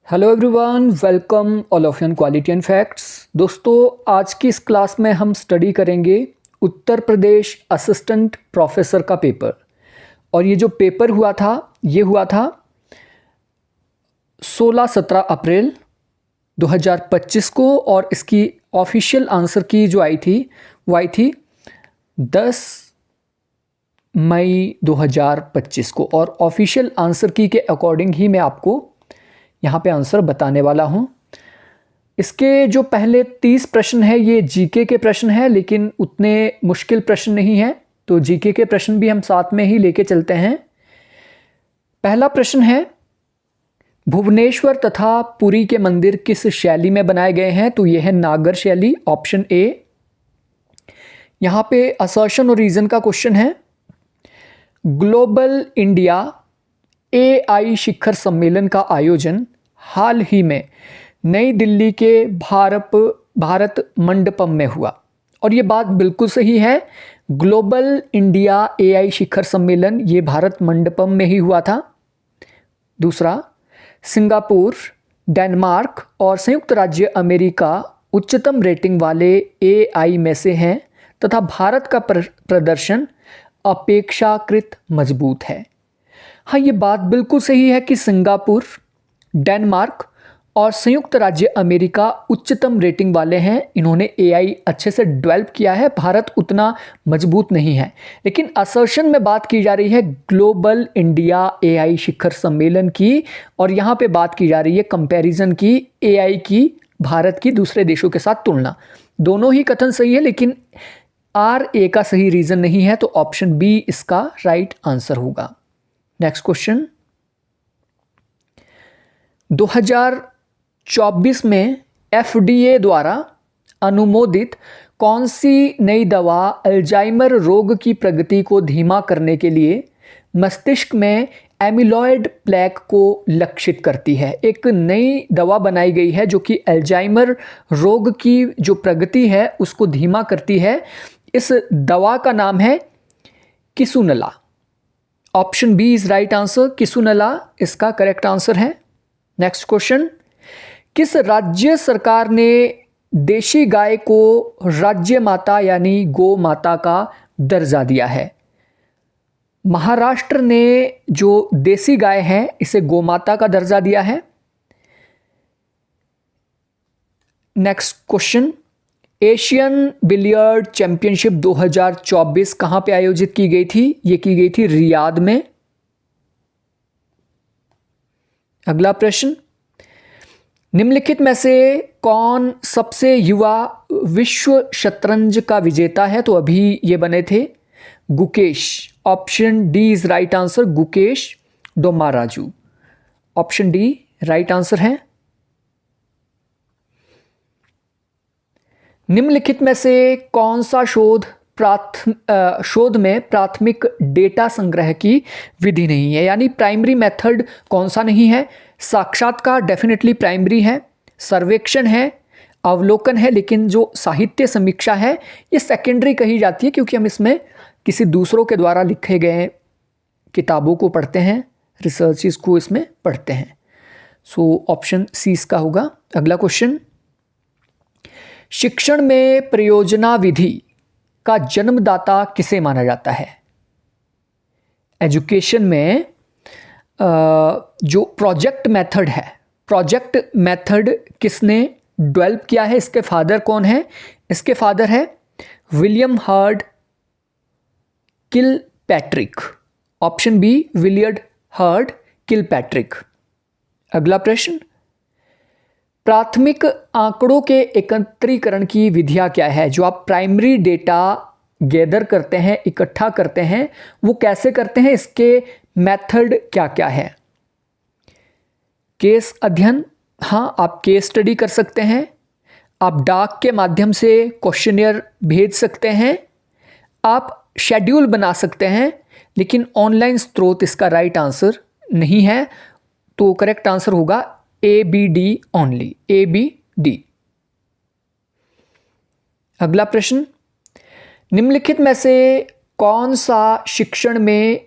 Hello everyone, welcome all of you quality and facts. दोस्तों, आज की इस क्लास में हम स्टडी करेंगे उत्तर प्रदेश असिस्टेंट प्रोफेसर का पेपर। और ये जो पेपर हुआ था ये हुआ था 16-17 अप्रैल 2025 को, और इसकी ऑफिशियल आंसर की जो आई थी वो आई थी 10 मई 2025 को। और ऑफिशियल आंसर की के अकॉर्डिंग ही मैं आपको यहाँ पे आंसर बताने वाला हूँ। इसके जो पहले 30 प्रश्न है ये जीके के प्रश्न है, लेकिन उतने मुश्किल प्रश्न नहीं है, तो जीके के प्रश्न भी हम साथ में ही लेके चलते हैं। पहला प्रश्न है, भुवनेश्वर तथा पुरी के मंदिर किस शैली में बनाए गए हैं? तो यह है नागर शैली, ऑप्शन ए। यहाँ पे असर्शन और रीजन का क्वेश्चन है। ग्लोबल इंडिया AI शिखर सम्मेलन का आयोजन हाल ही में नई दिल्ली के भारत मंडपम में हुआ, और ये बात बिल्कुल सही है। ग्लोबल इंडिया AI शिखर सम्मेलन ये भारत मंडपम में ही हुआ था। दूसरा, सिंगापुर, डेनमार्क और संयुक्त राज्य अमेरिका उच्चतम रेटिंग वाले AI में से हैं तथा भारत का प्रदर्शन अपेक्षाकृत मजबूत है। हाँ, ये बात बिल्कुल सही है कि सिंगापुर, डेनमार्क और संयुक्त राज्य अमेरिका उच्चतम रेटिंग वाले हैं। इन्होंने AI अच्छे से डेवलप किया है, भारत उतना मजबूत नहीं है। लेकिन असर्शन में बात की जा रही है ग्लोबल इंडिया AI शिखर सम्मेलन की, और यहाँ पे बात की जा रही है कंपैरिजन की, AI की भारत की दूसरे देशों के साथ तुलना। दोनों ही कथन सही है, लेकिन RA का सही रीजन नहीं है, तो ऑप्शन बी इसका राइट आंसर होगा। नेक्स्ट क्वेश्चन, 2024 में FDA द्वारा अनुमोदित कौन सी नई दवा अल्जाइमर रोग की प्रगति को धीमा करने के लिए मस्तिष्क में एमिलॉयड प्लेक को लक्षित करती है? एक नई दवा बनाई गई है जो कि अल्जाइमर रोग की जो प्रगति है उसको धीमा करती है। इस दवा का नाम है Kisunla. Option B is right answer, Kisunla इसका करेक्ट आंसर है। नेक्स्ट क्वेश्चन, किस राज्य सरकार ने देशी गाय को राज्य माता यानी गो माता का दर्जा दिया है? महाराष्ट्र ने जो देसी गाय है इसे गोमाता का दर्जा दिया है। Next question, Asian billiard championship 2024 कहां पे आयोजित की गई थी? ये की गई थी रियाद में। अगला प्रश्न, निम्नलिखित में से कौन सबसे युवा विश्व शतरंज का विजेता है? तो अभी ये बने थे Gukesh. Option D is right answer, Gukesh Dommaraju. Option D right answer है। निम्नलिखित में से कौन सा शोध में प्राथमिक डेटा संग्रह की विधि नहीं है, यानी प्राइमरी मेथड कौन सा नहीं है? साक्षात्कार डेफिनेटली प्राइमरी है, सर्वेक्षण है, अवलोकन है, लेकिन जो साहित्य समीक्षा है ये सेकेंडरी कही जाती है, क्योंकि हम इसमें किसी दूसरों के द्वारा लिखे गए किताबों को पढ़ते हैं, रिसर्चेस को इसमें पढ़ते हैं। सो ऑप्शन सी इसका होगा। अगला क्वेश्चन, शिक्षण में परियोजना विधि का जन्मदाता किसे माना जाता है? एजुकेशन में जो प्रोजेक्ट मेथड है, प्रोजेक्ट मेथड किसने डेवलप किया है? इसके फादर कौन है? इसके फादर है William Heard Kilpatrick. Option B William Heard Kilpatrick. अगला प्रश्न, प्राथमिक आंकड़ों के एकत्रीकरण की विधियां क्या है? जो आप प्राइमरी डेटा गैदर करते हैं, इकट्ठा करते हैं, वो कैसे करते हैं? इसके मेथड क्या क्या है? केस अध्ययन, हाँ आप केस स्टडी कर सकते हैं, आप डाक के माध्यम से क्वेश्चनियर भेज सकते हैं, आप शेड्यूल बना सकते हैं, लेकिन ऑनलाइन स्रोत इसका राइट आंसर नहीं है, तो करेक्ट आंसर होगा ABD ओनली, ABD। अगला प्रश्न, निम्नलिखित में से कौन सा शिक्षण में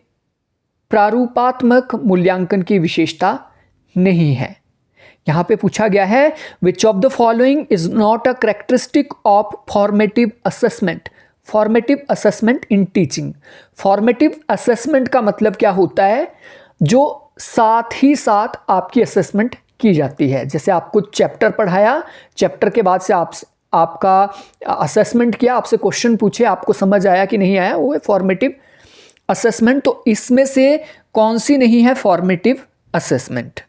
प्रारूपात्मक मूल्यांकन की विशेषता नहीं है? यहाँ पे पूछा गया है which of the following is not a characteristic of formative assessment. Formative assessment in teaching. Formative assessment का मतलब क्या होता है, जो साथ ही साथ आपकी असेसमेंट की जाती है। जैसे आपको चैप्टर पढ़ाया, चैप्टर के बाद से आपका असेसमेंट किया, आपसे क्वेश्चन पूछे, आपको समझ आया कि नहीं आया, वो है फॉर्मेटिव असेसमेंट। तो इसमें से कौन सी नहीं है फॉर्मेटिव असेसमेंट।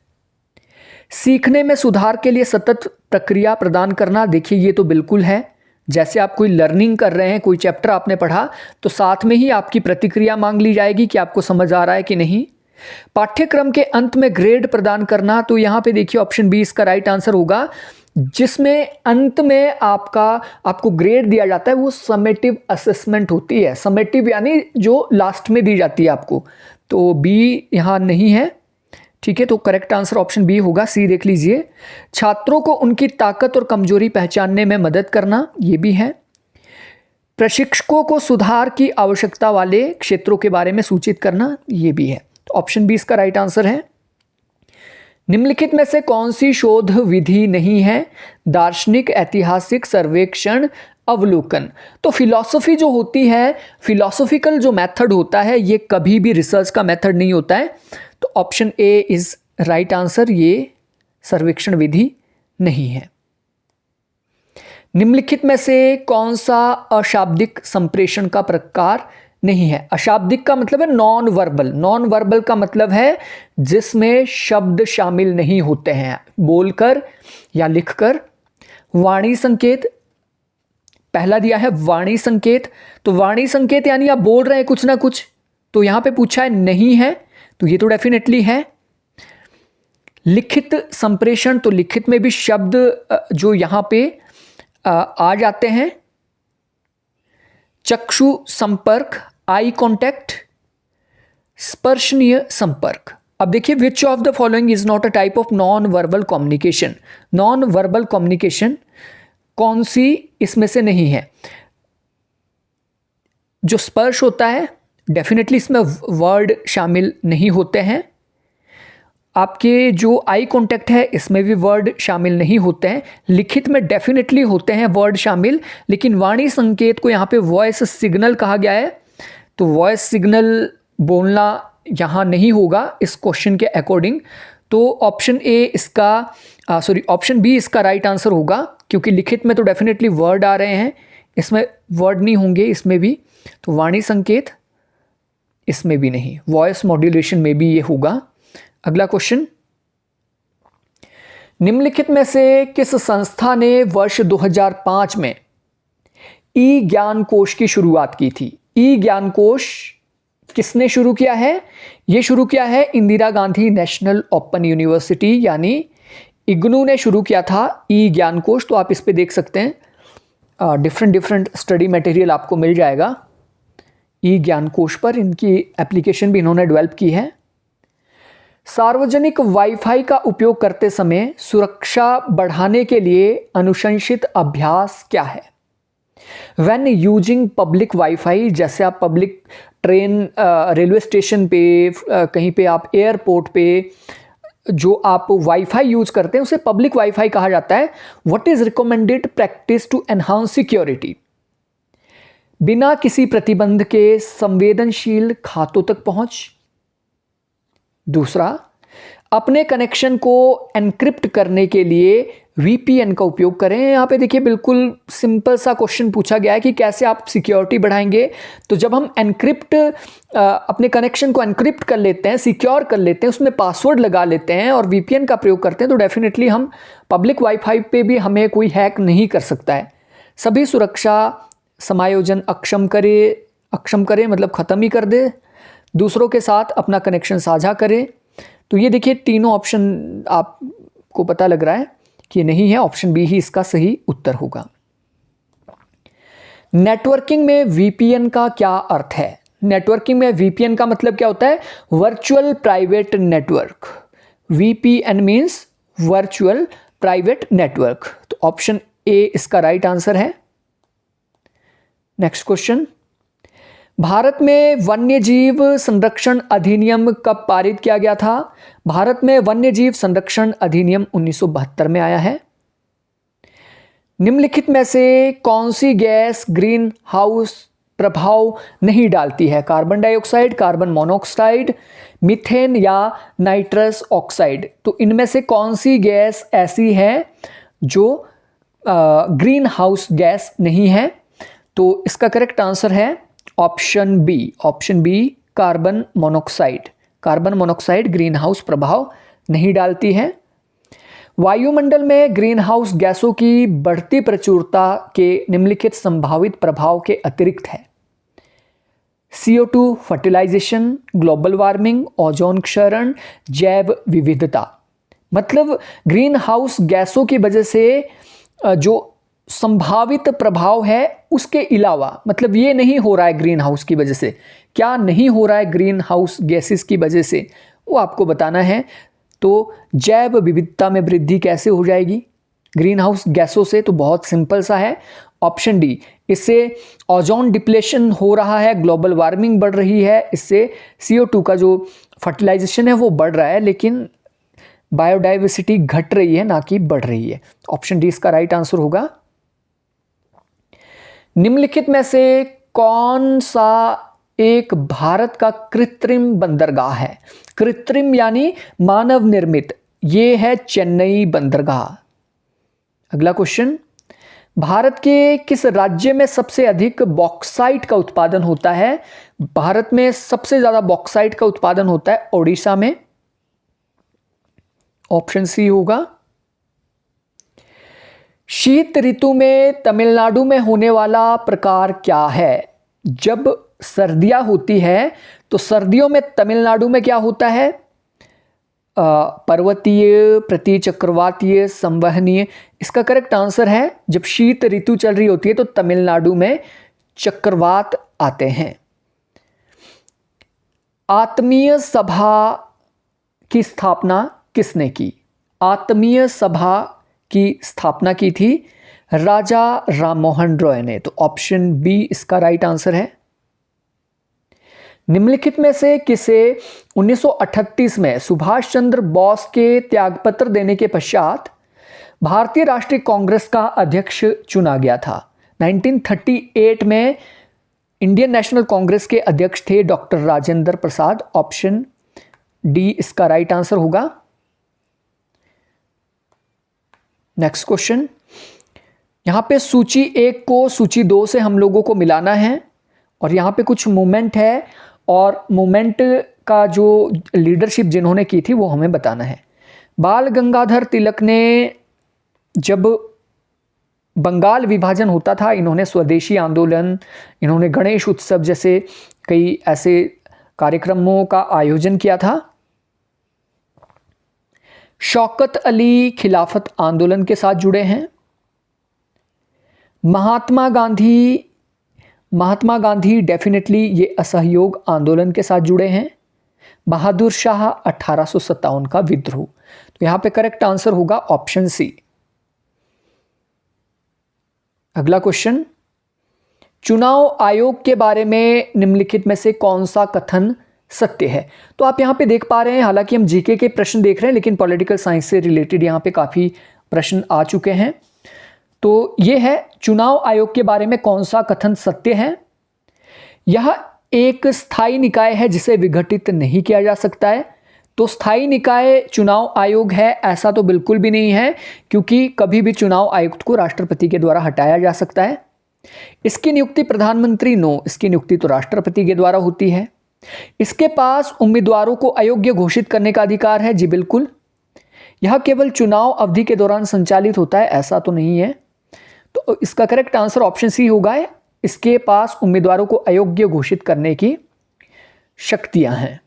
सीखने में सुधार के लिए सतत प्रक्रिया प्रदान करना, देखिए ये तो बिल्कुल है। जैसे आप कोई लर्निंग कर रहे हैं, कोई चैप्टर आपने पढ़ा, तो साथ में ही आपकी प्रतिक्रिया मांग ली जाएगी कि आपको समझ आ रहा है कि नहीं। पाठ्यक्रम के अंत में ग्रेड प्रदान करना, तो यहाँ पे देखिए ऑप्शन बी इसका राइट आंसर होगा। जिसमें अंत में आपको ग्रेड दिया जाता है वो समेटिव असेसमेंट होती है। समेटिव यानी जो लास्ट में दी जाती है आपको, तो बी यहाँ नहीं है, ठीक है। तो करेक्ट आंसर ऑप्शन बी होगा। सी देख लीजिए, छात्रों को उनकी ताकत और कमजोरी पहचानने में मदद करना, ये भी है। प्रशिक्षकों को सुधार की आवश्यकता वाले क्षेत्रों के बारे में सूचित करना, ये भी है। तो ऑप्शन बी इसका राइट आंसर है। निम्नलिखित में से कौन सी शोध विधि नहीं है। दार्शनिक, ऐतिहासिक, सर्वेक्षण, अवलोकन। तो फिलॉसफी जो होती है, फिलॉसफिकल जो मेथड होता है, ये कभी भी रिसर्च का मेथड नहीं होता है। तो option A is right answer, ये सर्वेक्षण विधि नहीं है। निम्नलिखित में से कौन सा अशाब्दिक संप्रेषण का प्रकार नहीं है। अशाब्दिक का मतलब है नॉन वर्बल। नॉन वर्बल का मतलब है जिसमें शब्द शामिल नहीं होते हैं, बोलकर या लिखकर। वाणी संकेत पहला दिया है, वाणी संकेत। तो वाणी संकेत यानी आप बोल रहे हैं कुछ ना कुछ, तो यहां पे पूछा है नहीं है, तो ये तो डेफिनेटली है। लिखित संप्रेषण, तो लिखित में भी शब्द जो यहां पे आ जाते हैं। चक्षु संपर्क, आई कॉन्टैक्ट, स्पर्शनीय संपर्क। अब देखिए विच of the following is not a type of non verbal communication. Non verbal communication कौन सी इसमें से नहीं है। जो स्पर्श होता है, डेफिनेटली इसमें वर्ड शामिल नहीं होते हैं। आपके जो आई कांटेक्ट है, इसमें भी वर्ड शामिल नहीं होते हैं। लिखित में डेफिनेटली होते हैं वर्ड शामिल, लेकिन वाणी संकेत को यहाँ पे वॉइस सिग्नल कहा गया है, तो वॉइस सिग्नल बोलना यहाँ नहीं होगा इस क्वेश्चन के अकॉर्डिंग। तो ऑप्शन ए इसका ऑप्शन बी इसका राइट आंसर होगा, क्योंकि लिखित में तो डेफिनेटली वर्ड आ रहे हैं, इसमें वर्ड नहीं होंगे इसमें भी। तो वाणी संकेत इसमें भी नहीं, वॉइस मॉड्यूलेशन में भी ये होगा। अगला क्वेश्चन, निम्नलिखित में से किस संस्था ने वर्ष 2005 में ई ज्ञान कोश की शुरुआत की थी। ई ज्ञान कोश किसने शुरू किया है। यह शुरू किया है Indira Gandhi national open university यानी इग्नू ने शुरू किया था ई ज्ञान कोश। तो आप इस पे देख सकते हैं, डिफरेंट स्टडी मटेरियल आपको मिल जाएगा ई ज्ञान कोश पर। इनकी एप्लीकेशन भी इन्होंने डेवलप की है। सार्वजनिक वाईफाई का उपयोग करते समय सुरक्षा बढ़ाने के लिए अनुशंसित अभ्यास क्या है। When using पब्लिक वाईफाई, जैसे आप पब्लिक ट्रेन, रेलवे स्टेशन पे, कहीं पे आप एयरपोर्ट पे जो आप वाईफाई यूज करते हैं उसे पब्लिक वाईफाई कहा जाता है। What is recommended practice to enhance security. बिना किसी प्रतिबंध के संवेदनशील खातों तक पहुंच। दूसरा, अपने कनेक्शन को एनक्रिप्ट करने के लिए VPN का उपयोग करें। यहाँ पे देखिए बिल्कुल सिंपल सा क्वेश्चन पूछा गया है कि कैसे आप सिक्योरिटी बढ़ाएंगे। तो जब हम अपने कनेक्शन को एनक्रिप्ट कर लेते हैं, सिक्योर कर लेते हैं, उसमें पासवर्ड लगा लेते हैं और VPN का प्रयोग करते हैं, तो डेफिनेटली हम पब्लिक वाईफाई पे भी हमें कोई हैक नहीं कर सकता है। सभी सुरक्षा समायोजन अक्षम करे मतलब ख़त्म ही कर दे। दूसरों के साथ अपना कनेक्शन साझा करें। तो ये देखिए तीनों ऑप्शन आपको पता लग रहा है कि नहीं है, ऑप्शन बी ही इसका सही उत्तर होगा। नेटवर्किंग में VPN का क्या अर्थ है। नेटवर्किंग में VPN का मतलब क्या होता है, virtual private network. VPN means virtual private network. तो ऑप्शन ए इसका राइट आंसर है। नेक्स्ट क्वेश्चन, भारत में वन्यजीव संरक्षण अधिनियम कब पारित किया गया था? भारत में वन्यजीव संरक्षण अधिनियम 1972 में आया है। निम्नलिखित में से कौन सी गैस ग्रीन हाउस प्रभाव नहीं डालती है? Carbon dioxide, carbon monoxide, methane या नाइट्रस ऑक्साइड। तो इनमें से कौन सी गैस ऐसी है जो ग्रीन हाउस गैस नहीं है? तो इसका करेक्ट आंसर है option B carbon monoxide. Carbon monoxide greenhouse प्रभाव नहीं डालती है। वायुमंडल में ग्रीन हाउस गैसों की बढ़ती प्रचुरता के निम्नलिखित संभावित प्रभाव के अतिरिक्त है? CO2 fertilisation, global warming, ozone क्षरण, जैव विविधता। मतलब ग्रीन हाउस गैसों की वजह से जो संभावित प्रभाव है उसके अलावा, मतलब ये नहीं हो रहा है ग्रीन हाउस की वजह से, क्या नहीं हो रहा है ग्रीन हाउस गैसेस की वजह से, वो आपको बताना है। तो जैव विविधता में वृद्धि कैसे हो जाएगी ग्रीन हाउस गैसों से? तो बहुत सिंपल सा है, ऑप्शन डी। इससे ओजोन डिप्लेशन हो रहा है, ग्लोबल वार्मिंग बढ़ रही है, इससे CO2 का जो फर्टिलाइजेशन है वो बढ़ रहा है, लेकिन बायोडाइवर्सिटी घट रही है ना कि बढ़ रही है। ऑप्शन डी इसका राइट आंसर होगा। निम्नलिखित में से कौन सा एक भारत का कृत्रिम बंदरगाह है? कृत्रिम यानी मानव निर्मित, ये है चेन्नई बंदरगाह। अगला क्वेश्चन, भारत के किस राज्य में सबसे अधिक बॉक्साइट का उत्पादन होता है? भारत में सबसे ज्यादा बॉक्साइट का उत्पादन होता है ओडिशा में। ऑप्शन सी होगा। शीत ऋतु में तमिलनाडु में होने वाला प्रकार क्या है? जब सर्दियां होती है तो सर्दियों में तमिलनाडु में क्या होता है? पर्वतीय, प्रतिचक्रवातीय, संवहनीय। इसका करेक्ट आंसर है जब शीत ऋतु चल रही होती है तो तमिलनाडु में चक्रवात आते हैं। आत्मीय सभा की स्थापना किसने की? आत्मीय सभा की स्थापना की थी राजा राममोहन रॉय ने। तो ऑप्शन बी इसका राइट आंसर है। निम्नलिखित में से किसे 1938 में सुभाष चंद्र बोस के त्यागपत्र देने के पश्चात भारतीय राष्ट्रीय कांग्रेस का अध्यक्ष चुना गया था? 1938 में इंडियन नेशनल कांग्रेस के अध्यक्ष थे doctor Rajendra Prasad. Option D इसका राइट आंसर होगा। नेक्स्ट क्वेश्चन, यहां पे सूची 1 को सूची 2 से हम लोगों को मिलाना है और यहां पे कुछ मूवमेंट है और मूवमेंट का जो लीडरशिप जिन्होंने की थी वो हमें बताना है। बाल गंगाधर तिलक ने जब बंगाल विभाजन होता था, इन्होंने स्वदेशी आंदोलन, इन्होंने गणेश उत्सव जैसे कई ऐसे कार्यक्रमों का आयोजन किया था। शौकत अली खिलाफत आंदोलन के साथ जुड़े हैं। महात्मा गांधी डेफिनेटली ये असहयोग आंदोलन के साथ जुड़े हैं। बहादुर शाह 1857 का विद्रोह। तो यहां पे करेक्ट आंसर होगा ऑप्शन सी। अगला क्वेश्चन, चुनाव आयोग के बारे में निम्नलिखित में से कौन सा कथन सत्य है? तो आप यहां पे देख पा रहे हैं, हालांकि हम जीके के प्रश्न देख रहे हैं लेकिन पॉलिटिकल साइंस से रिलेटेड यहां पे काफी प्रश्न आ चुके हैं। तो यह है चुनाव आयोग के बारे में कौन सा कथन सत्य है? यह एक स्थायी निकाय है जिसे विघटित नहीं किया जा सकता है। तो स्थायी निकाय चुनाव आयोग है ऐसा तो बिल्कुल भी नहीं है, क्योंकि कभी भी चुनाव आयुक्त को राष्ट्रपति के द्वारा हटाया जा सकता है। इसकी नियुक्ति प्रधानमंत्री इसकी नियुक्ति तो राष्ट्रपति के द्वारा होती है। इसके पास उम्मीदवारों को अयोग्य घोषित करने का अधिकार है। जी बिल्कुल। यह केवल चुनाव अवधि के दौरान संचालित होता है ऐसा तो नहीं है। तो इसका करेक्ट आंसर ऑप्शन सी होगा। इसके पास उम्मीदवारों को अयोग्य घोषित करने की शक्तियां हैं।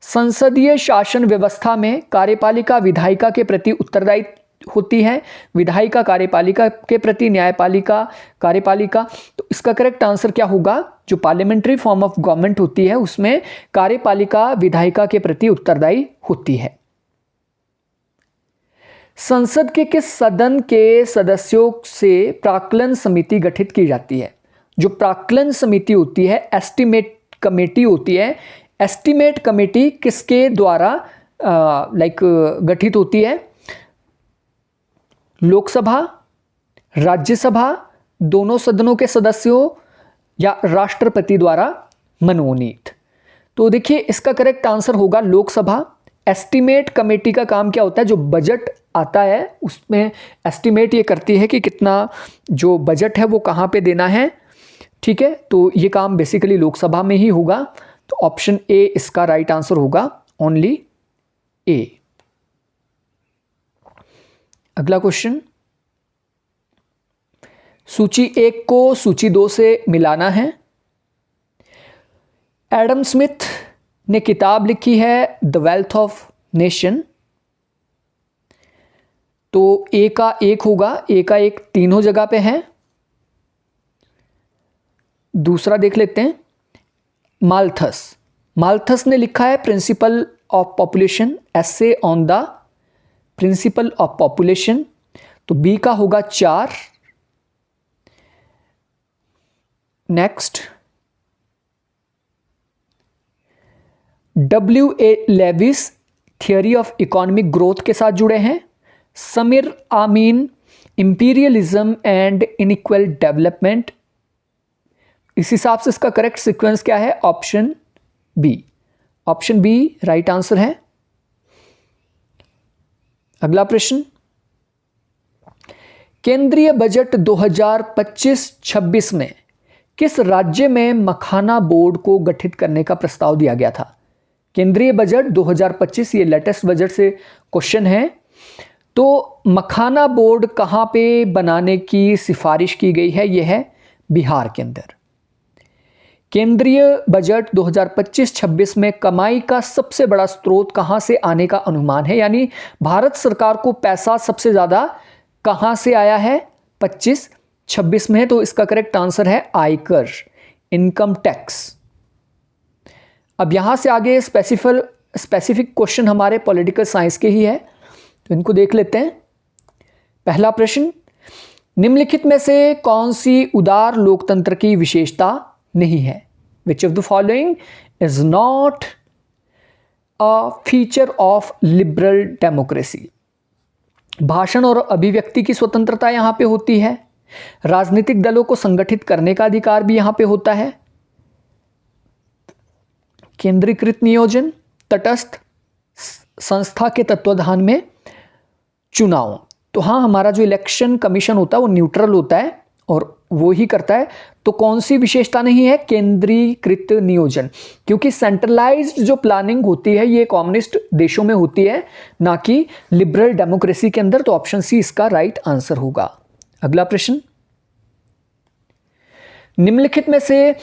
संसदीय शासन व्यवस्था में कार्यपालिका विधायिका के प्रति उत्तरदायी होती है, विधायिका कार्यपालिका के प्रति, न्यायपालिका कार्यपालिका। तो इसका करेक्ट आंसर क्या होगा? जो पार्लियामेंट्री फॉर्म ऑफ गवर्नमेंट होती है उसमें कार्यपालिका विधायिका के प्रति उत्तरदायी होती है। संसद के किस सदन के सदस्यों से प्राक्कलन समिति गठित की जाती है? जो प्राक्कलन समिति होती है, एस्टिमेट कमेटी होती है, एस्टिमेट कमेटी किसके द्वारा गठित होती है? लोकसभा, राज्यसभा, दोनों सदनों के सदस्यों या राष्ट्रपति द्वारा मनोनीत। तो देखिए इसका करेक्ट आंसर होगा लोकसभा। एस्टिमेट कमेटी का काम क्या होता है? जो बजट आता है उसमें एस्टिमेट ये करती है कि कितना जो बजट है वो कहाँ पे देना है, ठीक है। तो ये काम बेसिकली लोकसभा में ही होगा। तो ऑप्शन ए इसका राइट आंसर होगा, ओनली ए। अगला क्वेश्चन, सूची 1 को सूची 2 से मिलाना है। एडम स्मिथ ने किताब लिखी है द वेल्थ ऑफ नेशन। तो ए का 1 होगा, ए का 1 तीनों जगह पे है। दूसरा देख लेते हैं, माल्थस ने लिखा है principle of population, essay on the principle of population. तो बी का होगा 4। Next, W.A. Lewis theory of economic growth के साथ जुड़े हैं। समीर आमीन इंपीरियलिज्म एंड इनइक्वल डेवलपमेंट। इस हिसाब से इसका करेक्ट सीक्वेंस क्या है? Option B. Option B right answer है। अगला प्रश्न, केंद्रीय बजट 2025-26 में किस राज्य में मखाना बोर्ड को गठित करने का प्रस्ताव दिया गया था? केंद्रीय बजट 2025, ये लेटेस्ट बजट से क्वेश्चन है। तो मखाना बोर्ड कहां पे बनाने की सिफारिश की गई है? यह है बिहार के अंदर। केंद्रीय बजट 2025-26 में कमाई का सबसे बड़ा स्रोत कहां से आने का अनुमान है? यानी भारत सरकार को पैसा सबसे ज्यादा कहां से आया है 25-26 में? तो इसका करेक्ट आंसर है आयकर, इनकम टैक्स। अब यहां से आगे स्पेसिफिक क्वेश्चन हमारे पॉलिटिकल साइंस के ही है, तो इनको देख लेते हैं। पहला प्रश्न, निम्नलिखित में से कौन सी उदार लोकतंत्र की विशेषता नहीं है? Which of the following is not a feature of liberal democracy? भाषण और अभिव्यक्ति की स्वतंत्रता यहां पे होती है। राजनीतिक दलों को संगठित करने का अधिकार भी यहां पे होता है। केंद्रीकृत नियोजन, तटस्थ संस्था के तत्वाधान में चुनाव। तो हाँ, हमारा जो इलेक्शन कमीशन होता है वो न्यूट्रल होता है और वो ही करता है। तो कौन सी विशेषता नहीं है? केंद्रीकृत नियोजन, क्योंकि सेंट्रलाइज्ड जो प्लानिंग होती है ये कम्युनिस्ट देशों में होती है, ना कि लिबरल डेमोक्रेसी के अंदर। तो ऑप्शन सी इसका राइट आंसर होगा। अगला प्रश्न, निम्नलिखित में से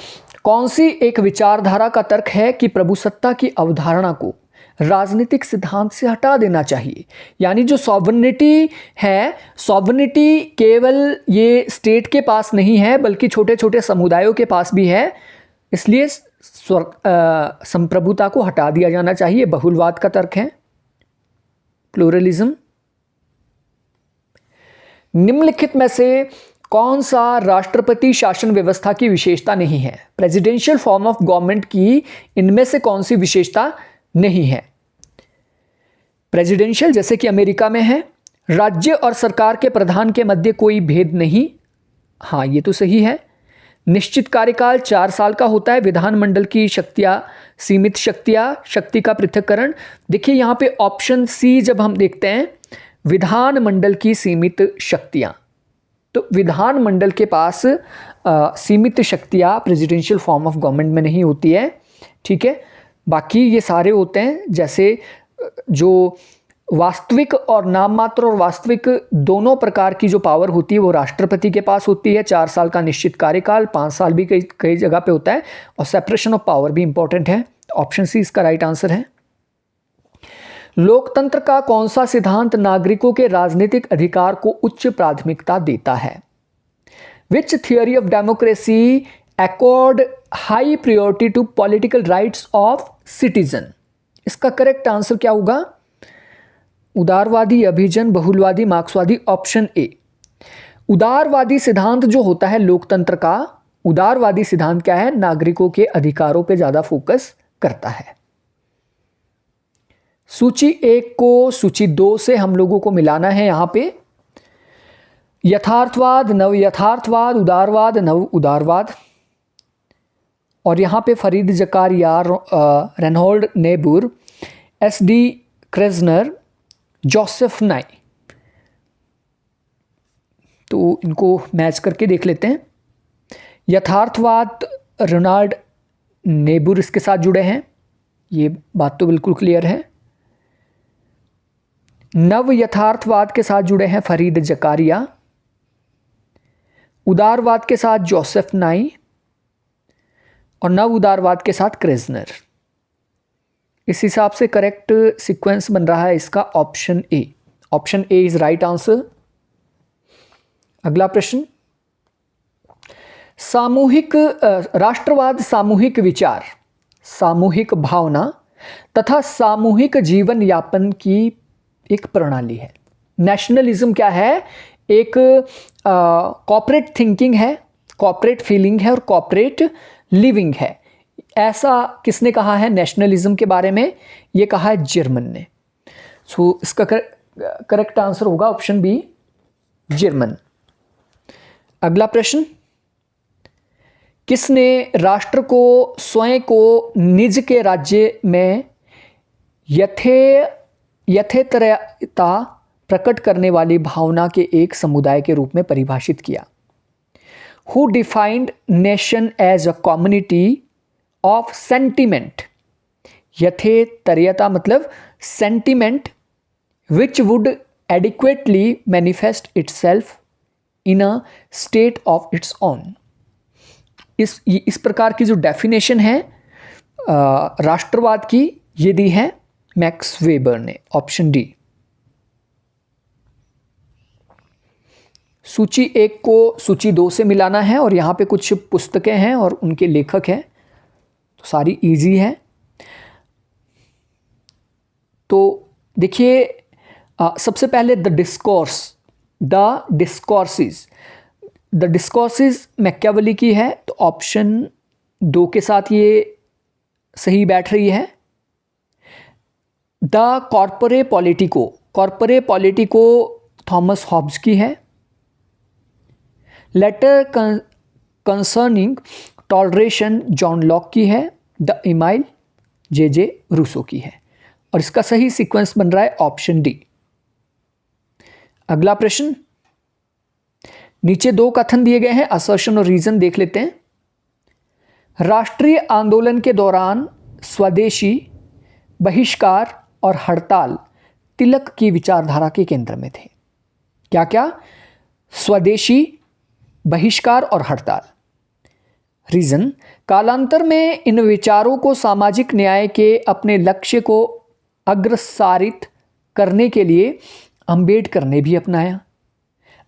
कौन सी एक विचारधारा का तर्क है कि प्रभुसत्ता की अवधारणा को राजनीतिक सिद्धांत से हटा देना चाहिए? यानी जो सॉवरेनिटी है, सॉवरेनिटी केवल ये स्टेट के पास नहीं है बल्कि छोटे छोटे समुदायों के पास भी है, इसलिए संप्रभुता को हटा दिया जाना चाहिए। बहुलवाद का तर्क है, प्लूरलिज्म। निम्नलिखित में से कौन सा राष्ट्रपति शासन व्यवस्था की विशेषता नहीं है? प्रेसिडेंशियल फॉर्म ऑफ गवर्नमेंट की इनमें से कौन सी विशेषता नहीं है? प्रेसिडेंशियल जैसे कि अमेरिका में है। राज्य और सरकार के प्रधान के मध्य कोई भेद नहीं, हाँ ये तो सही है। निश्चित कार्यकाल 4 साल का होता है। विधानमंडल की शक्तियां, सीमित शक्तियां, शक्ति का पृथक्करण। देखिए यहाँ पे ऑप्शन सी जब हम देखते हैं, विधानमंडल की सीमित शक्तियां, तो विधानमंडल के पास सीमित शक्तियां प्रेसिडेंशियल फॉर्म ऑफ गवर्नमेंट में नहीं होती है, ठीक है। बाकी ये सारे होते हैं, जैसे जो वास्तविक और नाम मात्र और वास्तविक दोनों प्रकार की जो पावर होती है वो राष्ट्रपति के पास होती है। 4 साल का निश्चित कार्यकाल, 5 साल भी कई जगह पे होता है, और सेपरेशन ऑफ पावर भी इंपॉर्टेंट है। ऑप्शन सी इसका राइट आंसर है। लोकतंत्र का कौन सा सिद्धांत नागरिकों के राजनीतिक अधिकार को उच्च प्राथमिकता देता है? Which theory of democracy accord high priority to political rights of citizen? इसका करेक्ट आंसर क्या होगा? उदारवादी, अभिजन, बहुलवादी, मार्क्सवादी। Option A. उदारवादी सिद्धांत जो होता है लोकतंत्र का, उदारवादी सिद्धांत क्या है? नागरिकों के अधिकारों पे ज़्यादा फोकस करता है। सूची 1 को सूची 2 से हम लोगों को मिलाना है। यहाँ पे यथार्थवाद, नव यथार्थवाद, उदारवाद, नव उदारवाद, और यहाँ पे Fareed Zakaria, Reinhold Niebuhr, S D. Krasner, Joseph Nye. तो इनको मैच करके देख लेते हैं। यथार्थवाद, रेनॉल्ड नेबुर इसके साथ जुड़े हैं, ये बात तो बिल्कुल क्लियर है। नव यथार्थवाद के साथ जुड़े हैं फरीद जकारिया, उदारवाद के साथ जोसेफ नाई, और नव उदारवाद के साथ क्रेजनर। इस हिसाब से करेक्ट सीक्वेंस बन रहा है इसका option A. Option A is right answer. अगला प्रश्न, सामूहिक राष्ट्रवाद सामूहिक विचार, सामूहिक भावना तथा सामूहिक जीवन यापन की एक प्रणाली है। नेशनलिज्म क्या है? एक कॉर्पोरेट थिंकिंग है, कॉर्पोरेट फीलिंग है और कॉर्पोरेट लिविंग है। ऐसा किसने कहा है नेशनलिज्म के बारे में? ये कहा है जर्मन ने। सो इसका करेक्ट आंसर होगा ऑप्शन बी, जर्मन। अगला प्रश्न, किसने राष्ट्र को स्वयं को निज के राज्य में यथेतरता प्रकट करने वाली भावना के एक समुदाय के रूप में परिभाषित किया? Who defined nation as a community of sentiment? यथेतरता मतलब sentiment which would adequately manifest itself in a state of its own. इस प्रकार की जो डेफिनेशन है राष्ट्रवाद की, ये दी है मैक्स वेबर ने। Option D. सूची 1 को सूची 2 से मिलाना है, और यहाँ पे कुछ पुस्तकें हैं और उनके लेखक हैं, तो सारी इजी है। तो देखिए, सबसे पहले द डिस्कोर्सेस मैकियावेली की है, तो ऑप्शन 2 के साथ ये सही बैठ रही है। The corpore politico Thomas Hobbes की है। Letter concerning toleration John Locke की है। द इमाइल जे रूसो की है, और इसका सही सीक्वेंस बन रहा है ऑप्शन डी। अगला प्रश्न, नीचे 2 कथन दिए गए हैं, असर्शन और रीजन देख लेते हैं। राष्ट्रीय आंदोलन के दौरान स्वदेशी, बहिष्कार और हड़ताल तिलक की विचारधारा के केंद्र में थे। क्या क्या? स्वदेशी, बहिष्कार और हड़ताल। रीजन, कालांतर में इन विचारों को सामाजिक न्याय के अपने लक्ष्य को अग्रसारित करने के लिए अंबेडकर ने भी अपनाया।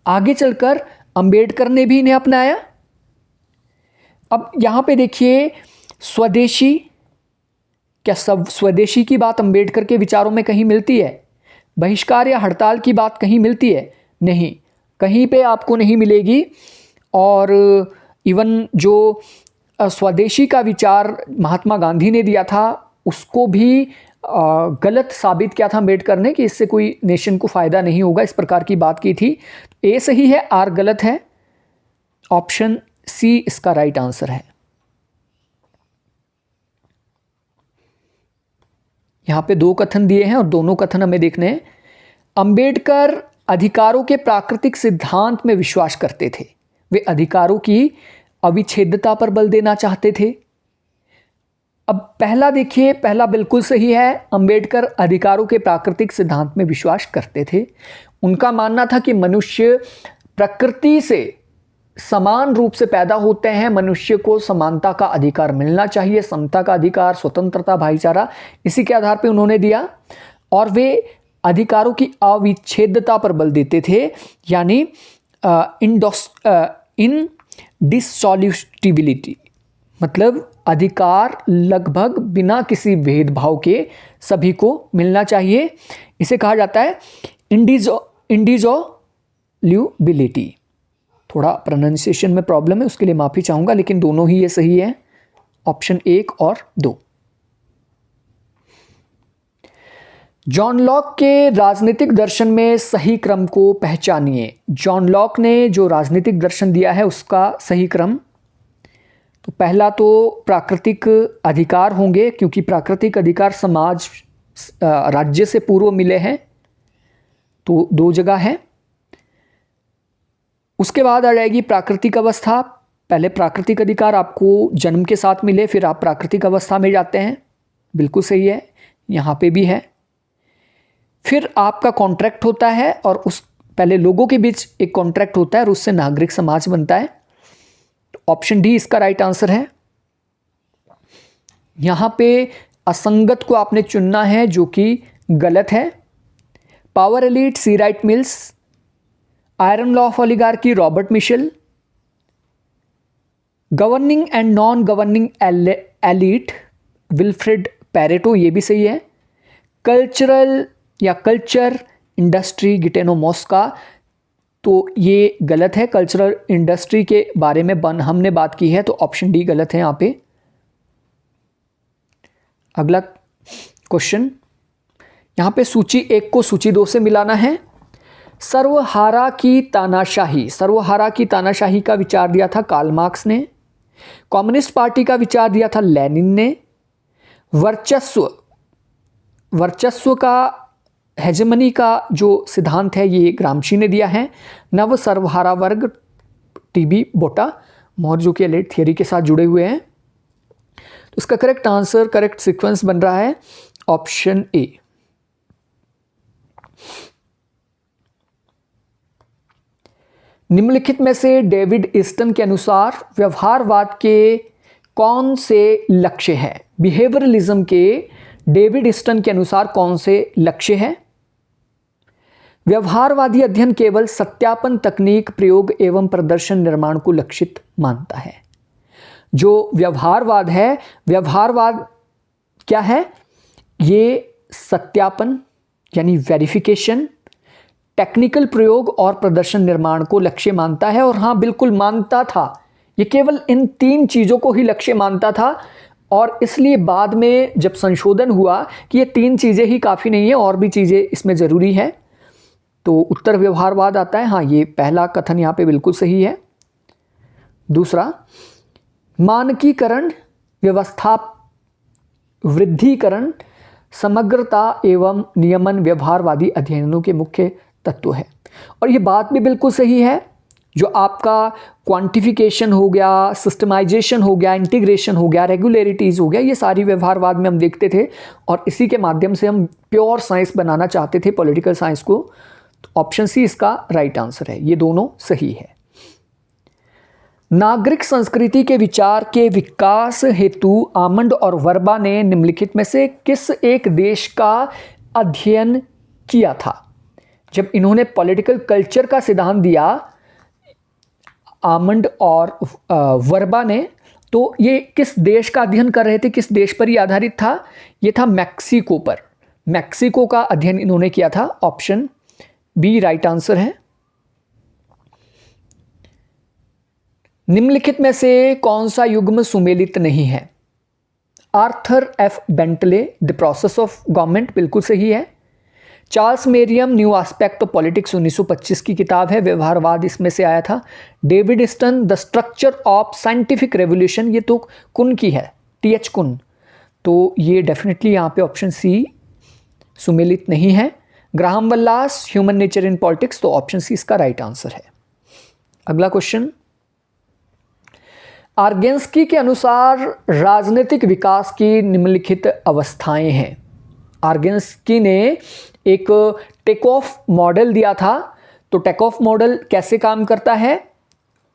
आगे चलकर अंबेडकर ने भी इन्हें अपनाया। अब यहां पे देखिए, स्वदेशी, क्या सब स्वदेशी की बात अंबेडकर के विचारों में कहीं मिलती है? बहिष्कार या हड़ताल की बात कहीं मिलती है? नहीं, कहीं पे आपको नहीं मिलेगी। और इवन जो स्वदेशी का विचार महात्मा गांधी ने दिया था, उसको भी गलत साबित किया था अंबेडकर ने कि इससे कोई नेशन को फ़ायदा नहीं होगा, इस प्रकार की बात की थी। ए सही है, आर गलत है। ऑप्शन सी इसका राइट आंसर है। यहाँ पे 2 कथन दिए हैं और दोनों कथन हमें देखने हैं। अंबेडकर अधिकारों के प्राकृतिक सिद्धांत में विश्वास करते थे। वे अधिकारों की अविच्छेद्यता पर बल देना चाहते थे। अब पहला देखिए, पहला बिल्कुल सही है। अंबेडकर अधिकारों के प्राकृतिक सिद्धांत में विश्वास करते थे। उनका मानना था कि मनुष्य प्रकृति से समान रूप से पैदा होते हैं, मनुष्य को समानता का अधिकार मिलना चाहिए, समता का अधिकार, स्वतंत्रता, भाईचारा, इसी के आधार पे उन्होंने दिया। और वे अधिकारों की अविच्छेद्यता पर बल देते थे, यानी इनडिसॉल्यूटिबिलिटी, मतलब अधिकार लगभग बिना किसी भेदभाव के सभी को मिलना चाहिए। इसे कहा जाता है इंडिसॉल्यूबिलिटी। थोड़ा प्रोनाउंसिएशन में प्रॉब्लम है, उसके लिए माफ़ी चाहूँगा, लेकिन दोनों ही ये सही है, ऑप्शन 1 और 2। जॉन लॉक के राजनीतिक दर्शन में सही क्रम को पहचानिए। जॉन लॉक ने जो राजनीतिक दर्शन दिया है उसका सही क्रम, तो पहला तो प्राकृतिक अधिकार होंगे, क्योंकि प्राकृतिक अधिकार समाज राज्य से पूर्व मिले हैं, तो 2 जगह है। उसके बाद आ जाएगी प्राकृतिक अवस्था। पहले प्राकृतिक अधिकार आपको जन्म के साथ मिले, फिर आप प्राकृतिक अवस्था में जाते हैं, बिल्कुल सही है, यहाँ पे भी है। फिर आपका कॉन्ट्रैक्ट होता है, और उस पहले लोगों के बीच एक कॉन्ट्रैक्ट होता है और उससे नागरिक समाज बनता है। तो ऑप्शन डी इसका राइट आंसर है। यहाँ पे असंगत को आपने चुनना है, जो कि गलत है। Power elite C Wright Mills, iron law of oligarchy Robert Michels, governing and non governing elite Vilfredo Pareto, ये भी सही है। कल्चरल या कल्चर इंडस्ट्री गिटेनो मॉस्का, तो ये गलत है। कल्चरल इंडस्ट्री के बारे में हमने बात की है, तो ऑप्शन डी गलत है यहाँ पे। अगला क्वेश्चन, यहाँ पे सूची 1 को सूची 2 से मिलाना है। सर्वहारा की तानाशाही, सर्वहारा की तानाशाही का विचार दिया था कार्ल मार्क्स ने। कम्युनिस्ट पार्टी का विचार दिया था लेनिन ने। वर्चस्व का, हेजेमनी का जो सिद्धांत है ये ग्रामशी ने दिया है। नव सर्वहारा वर्ग टीबी बोटा, मोर जो कि एलाइड थियरी के साथ जुड़े हुए हैं। तो इसका करेक्ट आंसर, करेक्ट सीक्वेंस बन रहा है ऑप्शन ए। निम्नलिखित में से डेविड ईस्टन के अनुसार व्यवहारवाद के कौन से लक्ष्य हैं? बिहेवियरलिज्म के डेविड ईस्टन के अनुसार कौन से लक्ष्य हैं? व्यवहारवादी अध्ययन केवल सत्यापन तकनीक, प्रयोग एवं प्रदर्शन निर्माण को लक्षित मानता है। जो व्यवहारवाद है, व्यवहारवाद क्या है? ये सत्यापन यानी वेरिफिकेशन, टेक्निकल प्रयोग और प्रदर्शन निर्माण को लक्ष्य मानता है। और हाँ, बिल्कुल मानता था, ये केवल इन 3 चीज़ों को ही लक्ष्य मानता था, और इसलिए बाद में जब संशोधन हुआ कि ये 3 चीज़ें ही काफ़ी नहीं है, और भी चीज़ें इसमें ज़रूरी है, तो उत्तर व्यवहारवाद आता है। हाँ, ये पहला कथन यहाँ पे बिल्कुल सही है। दूसरा, मानकीकरण, व्यवस्था वृद्धिकरण, समग्रता एवं नियमन व्यवहारवादी अध्ययनों के मुख्य तत्व है। और ये बात भी बिल्कुल सही है, जो आपका क्वांटिफिकेशन हो गया, सिस्टमाइजेशन हो गया, इंटीग्रेशन हो गया, रेगुलरिटीज़ हो गया, ये सारी व्यवहारवाद में हम देखते थे, और इसी के माध्यम से हम प्योर साइंस बनाना चाहते थे, पॉलिटिकल साइंस को। तो ऑप्शन सी इसका राइट आंसर है, ये दोनों सही है। नागरिक संस्कृति के विचार के विकास हेतु आमंड और वर्बा ने निम्नलिखित में से किस एक देश का अध्ययन किया था? जब इन्होंने पॉलिटिकल कल्चर का सिद्धांत दिया, आमंड और वर्बा ने, तो ये किस देश का अध्ययन कर रहे थे, किस देश पर ही आधारित था? ये था मैक्सिको पर। मैक्सिको का अध्ययन इन्होंने किया था। ऑप्शन बी राइट आंसर है। निम्नलिखित में से कौन सा युग्म सुमेलित नहीं है? Arthur F Bentley, the process of government, बिल्कुल सही है। Charles Merriam, new aspect of politics, 1925 की किताब है, व्यवहारवाद इसमें से आया था। David Easton, the structure of scientific revolution, ये तो कुन की है, TH कुन, तो ये डेफिनेटली यहाँ पे ऑप्शन सी सुमेलित नहीं है। Graham Wallas, human nature in politics, तो ऑप्शन सी इसका राइट आंसर है। अगला क्वेश्चन, आर्गेंस्की के अनुसार राजनीतिक विकास की निम्नलिखित अवस्थाएं हैं। आर्गेंस्की ने एक टेक ऑफ मॉडल दिया था, तो टेक ऑफ मॉडल कैसे काम करता है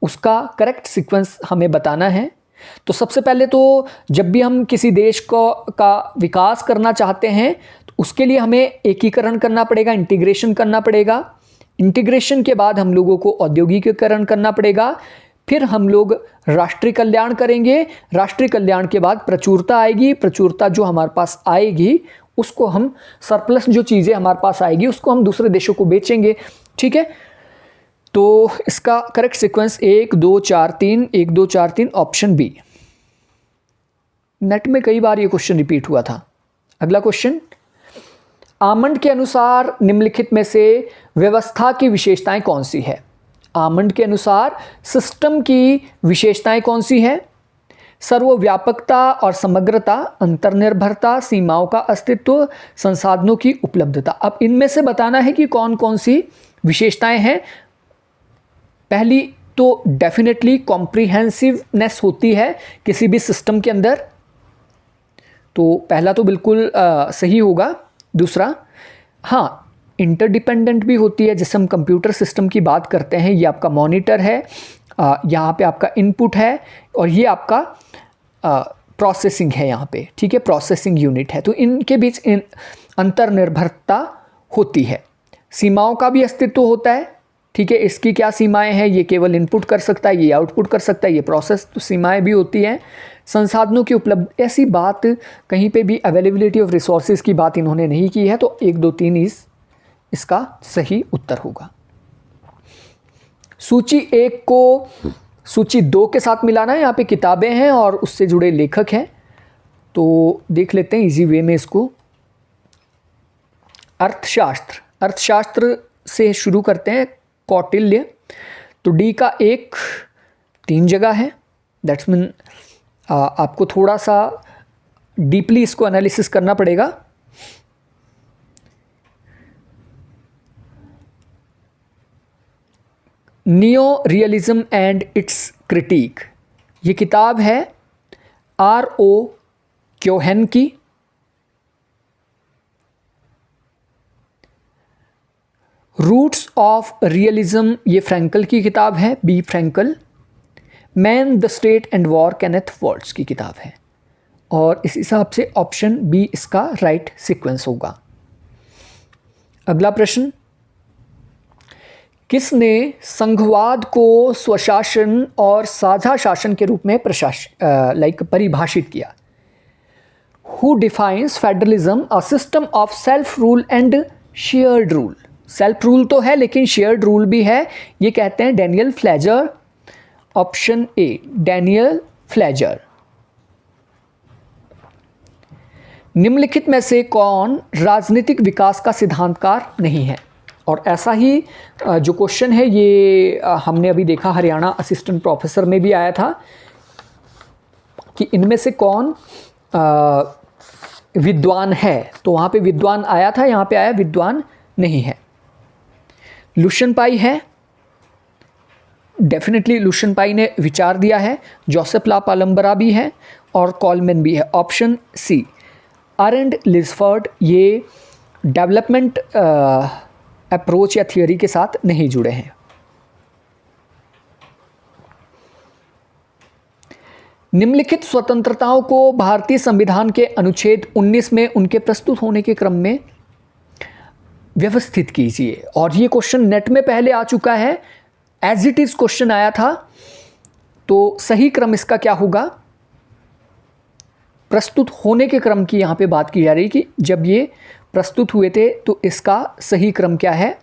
उसका करेक्ट सीक्वेंस हमें बताना है। तो सबसे पहले तो जब भी हम किसी देश का विकास करना चाहते हैं, तो उसके लिए हमें एकीकरण करना पड़ेगा, इंटीग्रेशन करना पड़ेगा। इंटीग्रेशन के बाद हम लोगों को औद्योगिकीकरण करना पड़ेगा, फिर हम लोग राष्ट्रीय कल्याण करेंगे। राष्ट्रीय कल्याण के बाद प्रचुरता आएगी, प्रचुरता जो हमारे पास आएगी उसको हम, सरप्लस जो चीज़ें हमारे पास आएगी उसको हम दूसरे देशों को बेचेंगे, ठीक है। तो इसका करेक्ट सीक्वेंस 1 2 4 3 1 2 4 3 ऑप्शन बी। नेट में कई बार ये क्वेश्चन रिपीट हुआ था। अगला क्वेश्चन, आमंड के अनुसार निम्नलिखित में से व्यवस्था की विशेषताएं कौन सी है? आमंड के अनुसार सिस्टम की विशेषताएं कौन सी है? सर्वव्यापकता और समग्रता, अंतर्निर्भरता, सीमाओं का अस्तित्व, संसाधनों की उपलब्धता। अब इनमें से बताना है कि कौन कौन सी विशेषताएं हैं। पहली तो डेफिनेटली कॉम्प्रिहेंसिवनेस होती है किसी भी सिस्टम के अंदर, तो पहला तो बिल्कुल सही होगा। दूसरा, हाँ, इंटरडिपेंडेंट भी होती है। जैसे हम कंप्यूटर सिस्टम की बात करते हैं, ये आपका मॉनिटर है, यहाँ पे आपका इनपुट है और ये आपका प्रोसेसिंग है यहाँ पे, ठीक है, प्रोसेसिंग यूनिट है। तो इनके बीच अंतर्निर्भरता होती है। सीमाओं का भी अस्तित्व होता है, ठीक है। इसकी क्या सीमाएं हैं? ये केवल इनपुट कर सकता है, ये आउटपुट कर सकता है, ये प्रोसेस, तो सीमाएं भी होती हैं। संसाधनों की उपलब्ध, ऐसी बात कहीं पे भी अवेलेबिलिटी ऑफ रिसोर्सेज की बात इन्होंने नहीं की है, तो 1 2 3 इसका सही उत्तर होगा। सूची 1 को सूची 2 के साथ मिलाना है। यहाँ पे किताबें हैं और उससे जुड़े लेखक हैं, तो देख लेते हैं इजी वे में इसको। अर्थशास्त्र, अर्थशास्त्र से शुरू करते हैं। कौटिल्य, तो डी का 1 3 जगह है। दैट्स मीन आपको थोड़ा सा डीपली इसको एनालिसिस करना पड़ेगा। Neo realism and its critique, ये किताब है R.O. क्योहेन की। रूट्स ऑफ रियलिज्म, ये फ्रैंकल की किताब है, B Frankel. Man the state and war, Kenneth Waltz की किताब है। और इस हिसाब से ऑप्शन बी इसका राइट सीक्वेंस होगा। अगला प्रश्न, किसने संघवाद को स्वशासन और साझा शासन के रूप में परिभाषित किया? Who defines federalism a system of self rule and shared rule. Self rule तो है लेकिन शेयर्ड रूल भी है, ये कहते हैं डैनियल फ्लेजर। ऑप्शन ए, डैनियल फ्लेजर। निम्नलिखित में से कौन राजनीतिक विकास का सिद्धांतकार नहीं है? और ऐसा ही जो क्वेश्चन है ये हमने अभी देखा, हरियाणा असिस्टेंट प्रोफेसर में भी आया था कि इनमें से कौन विद्वान है, तो वहाँ पे विद्वान आया था, यहाँ पे आया विद्वान नहीं है। लुशन पाई है, डेफिनेटली लुशन पाई ने विचार दिया है। जोसेफ ला पालम्बरा भी है और कॉलमैन भी है। ऑप्शन सी, अरेंड लिजफर्ड, ये डेवलपमेंट अप्रोच या थियोरी के साथ नहीं जुड़े हैं। निम्नलिखित स्वतंत्रताओं को भारतीय संविधान के अनुच्छेद 19 में उनके प्रस्तुत होने के क्रम में व्यवस्थित कीजिए। और ये क्वेश्चन नेट में पहले आ चुका है, एज इट इज क्वेश्चन आया था, तो सही क्रम इसका क्या होगा? प्रस्तुत होने के क्रम की यहाँ पे बात की जा रही कि जब ये प्रस्तुत हुए थे, तो इसका सही क्रम क्या है?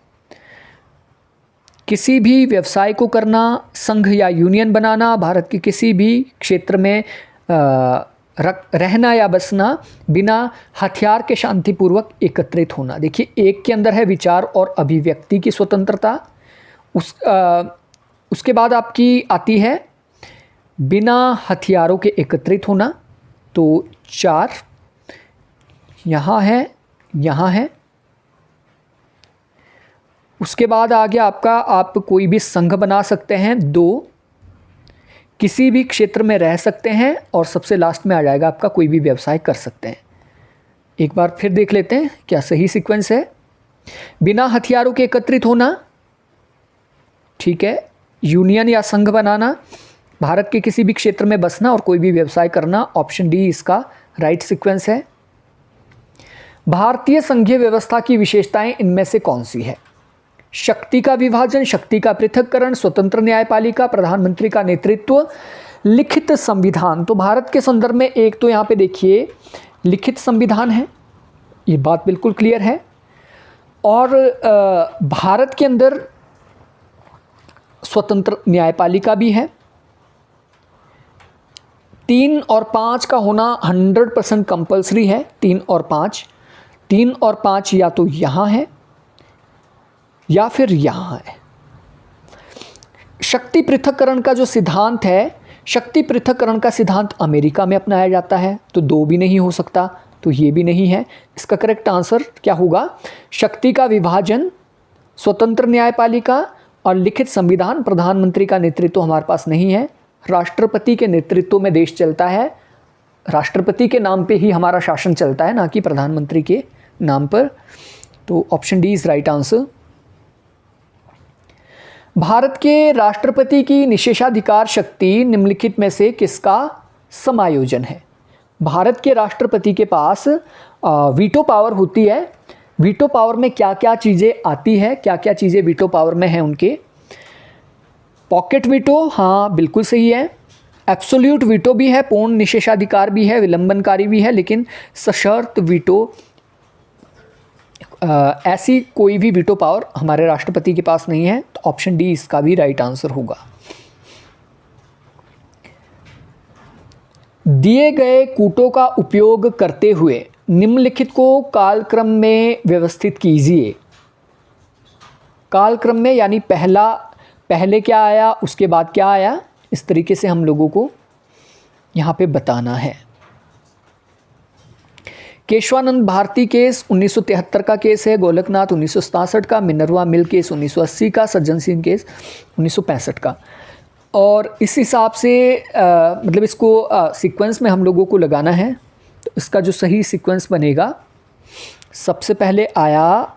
किसी भी व्यवसाय को करना, संघ या यूनियन बनाना, भारत के किसी भी क्षेत्र में रहना या बसना, बिना हथियार के शांतिपूर्वक एकत्रित होना। देखिए, एक के अंदर है विचार और अभिव्यक्ति की स्वतंत्रता, उसके बाद आपकी आती है बिना हथियारों के एकत्रित होना, तो 4 यहाँ है, यहाँ है। उसके बाद आ गया आपका, आप कोई भी संघ बना सकते हैं, 2 किसी भी क्षेत्र में रह सकते हैं, और सबसे लास्ट में आ जाएगा आपका कोई भी व्यवसाय कर सकते हैं। एक बार फिर देख लेते हैं क्या सही सीक्वेंस है। बिना हथियारों के एकत्रित होना, ठीक है, यूनियन या संघ बनाना, भारत के किसी भी क्षेत्र में बसना और कोई भी व्यवसाय करना, ऑप्शन डी इसका राइट सीक्वेंस है। भारतीय संघीय व्यवस्था की विशेषताएं इनमें से कौन सी है? शक्ति का विभाजन, शक्ति का पृथक्करण, स्वतंत्र न्यायपालिका, प्रधानमंत्री का नेतृत्व, लिखित संविधान। तो भारत के संदर्भ में एक तो यहाँ पे देखिए लिखित संविधान है, ये बात बिल्कुल क्लियर है। और भारत के अंदर स्वतंत्र न्यायपालिका भी है। 3 और 5 का होना 100% कंपल्सरी है। 3 और 5 या तो यहाँ है या फिर यहाँ है। शक्ति पृथक्करण का जो सिद्धांत है, शक्ति पृथक्करण का सिद्धांत अमेरिका में अपनाया जाता है, तो 2 भी नहीं हो सकता, तो ये भी नहीं है। इसका करेक्ट आंसर क्या होगा? शक्ति का विभाजन, स्वतंत्र न्यायपालिका और लिखित संविधान। प्रधानमंत्री का नेतृत्व हमारे पास नहीं है, राष्ट्रपति के नेतृत्व में देश चलता है। राष्ट्रपति के नाम पे ही हमारा शासन चलता है, ना कि प्रधानमंत्री के नाम पर। तो option D is right answer. Bharat के राष्ट्रपति की निषेधाधिकार शक्ति निम्नलिखित में से किसका समायोजन है? भारत के राष्ट्रपति के पास वीटो पावर होती है। वीटो पावर में क्या क्या चीज़ें आती है, क्या क्या चीज़ें वीटो पावर में हैं उनके? पॉकेट वीटो, हाँ बिल्कुल सही है। एब्सोल्यूट वीटो भी है, पूर्ण निषेधाधिकार भी है, विलंबनकारी भी है, लेकिन सशर्त वीटो, ऐसी कोई भी वीटो पावर हमारे राष्ट्रपति के पास नहीं है। तो ऑप्शन डी इसका भी राइट आंसर होगा। दिए गए कूटों का उपयोग करते हुए निम्नलिखित को कालक्रम में व्यवस्थित कीजिए। कालक्रम में यानी पहले क्या आया, उसके बाद क्या आया, इस तरीके से हम लोगों को यहाँ पे बताना है। केशवानंद भारती केस 1973 का केस है, गोलकनाथ 1967 का, मिनरवा मिल केस 1980 का, सज्जन सिंह केस 1965 का। और इस हिसाब से मतलब इसको सीक्वेंस में हम लोगों को लगाना है। तो इसका जो सही सीक्वेंस बनेगा, सबसे पहले आया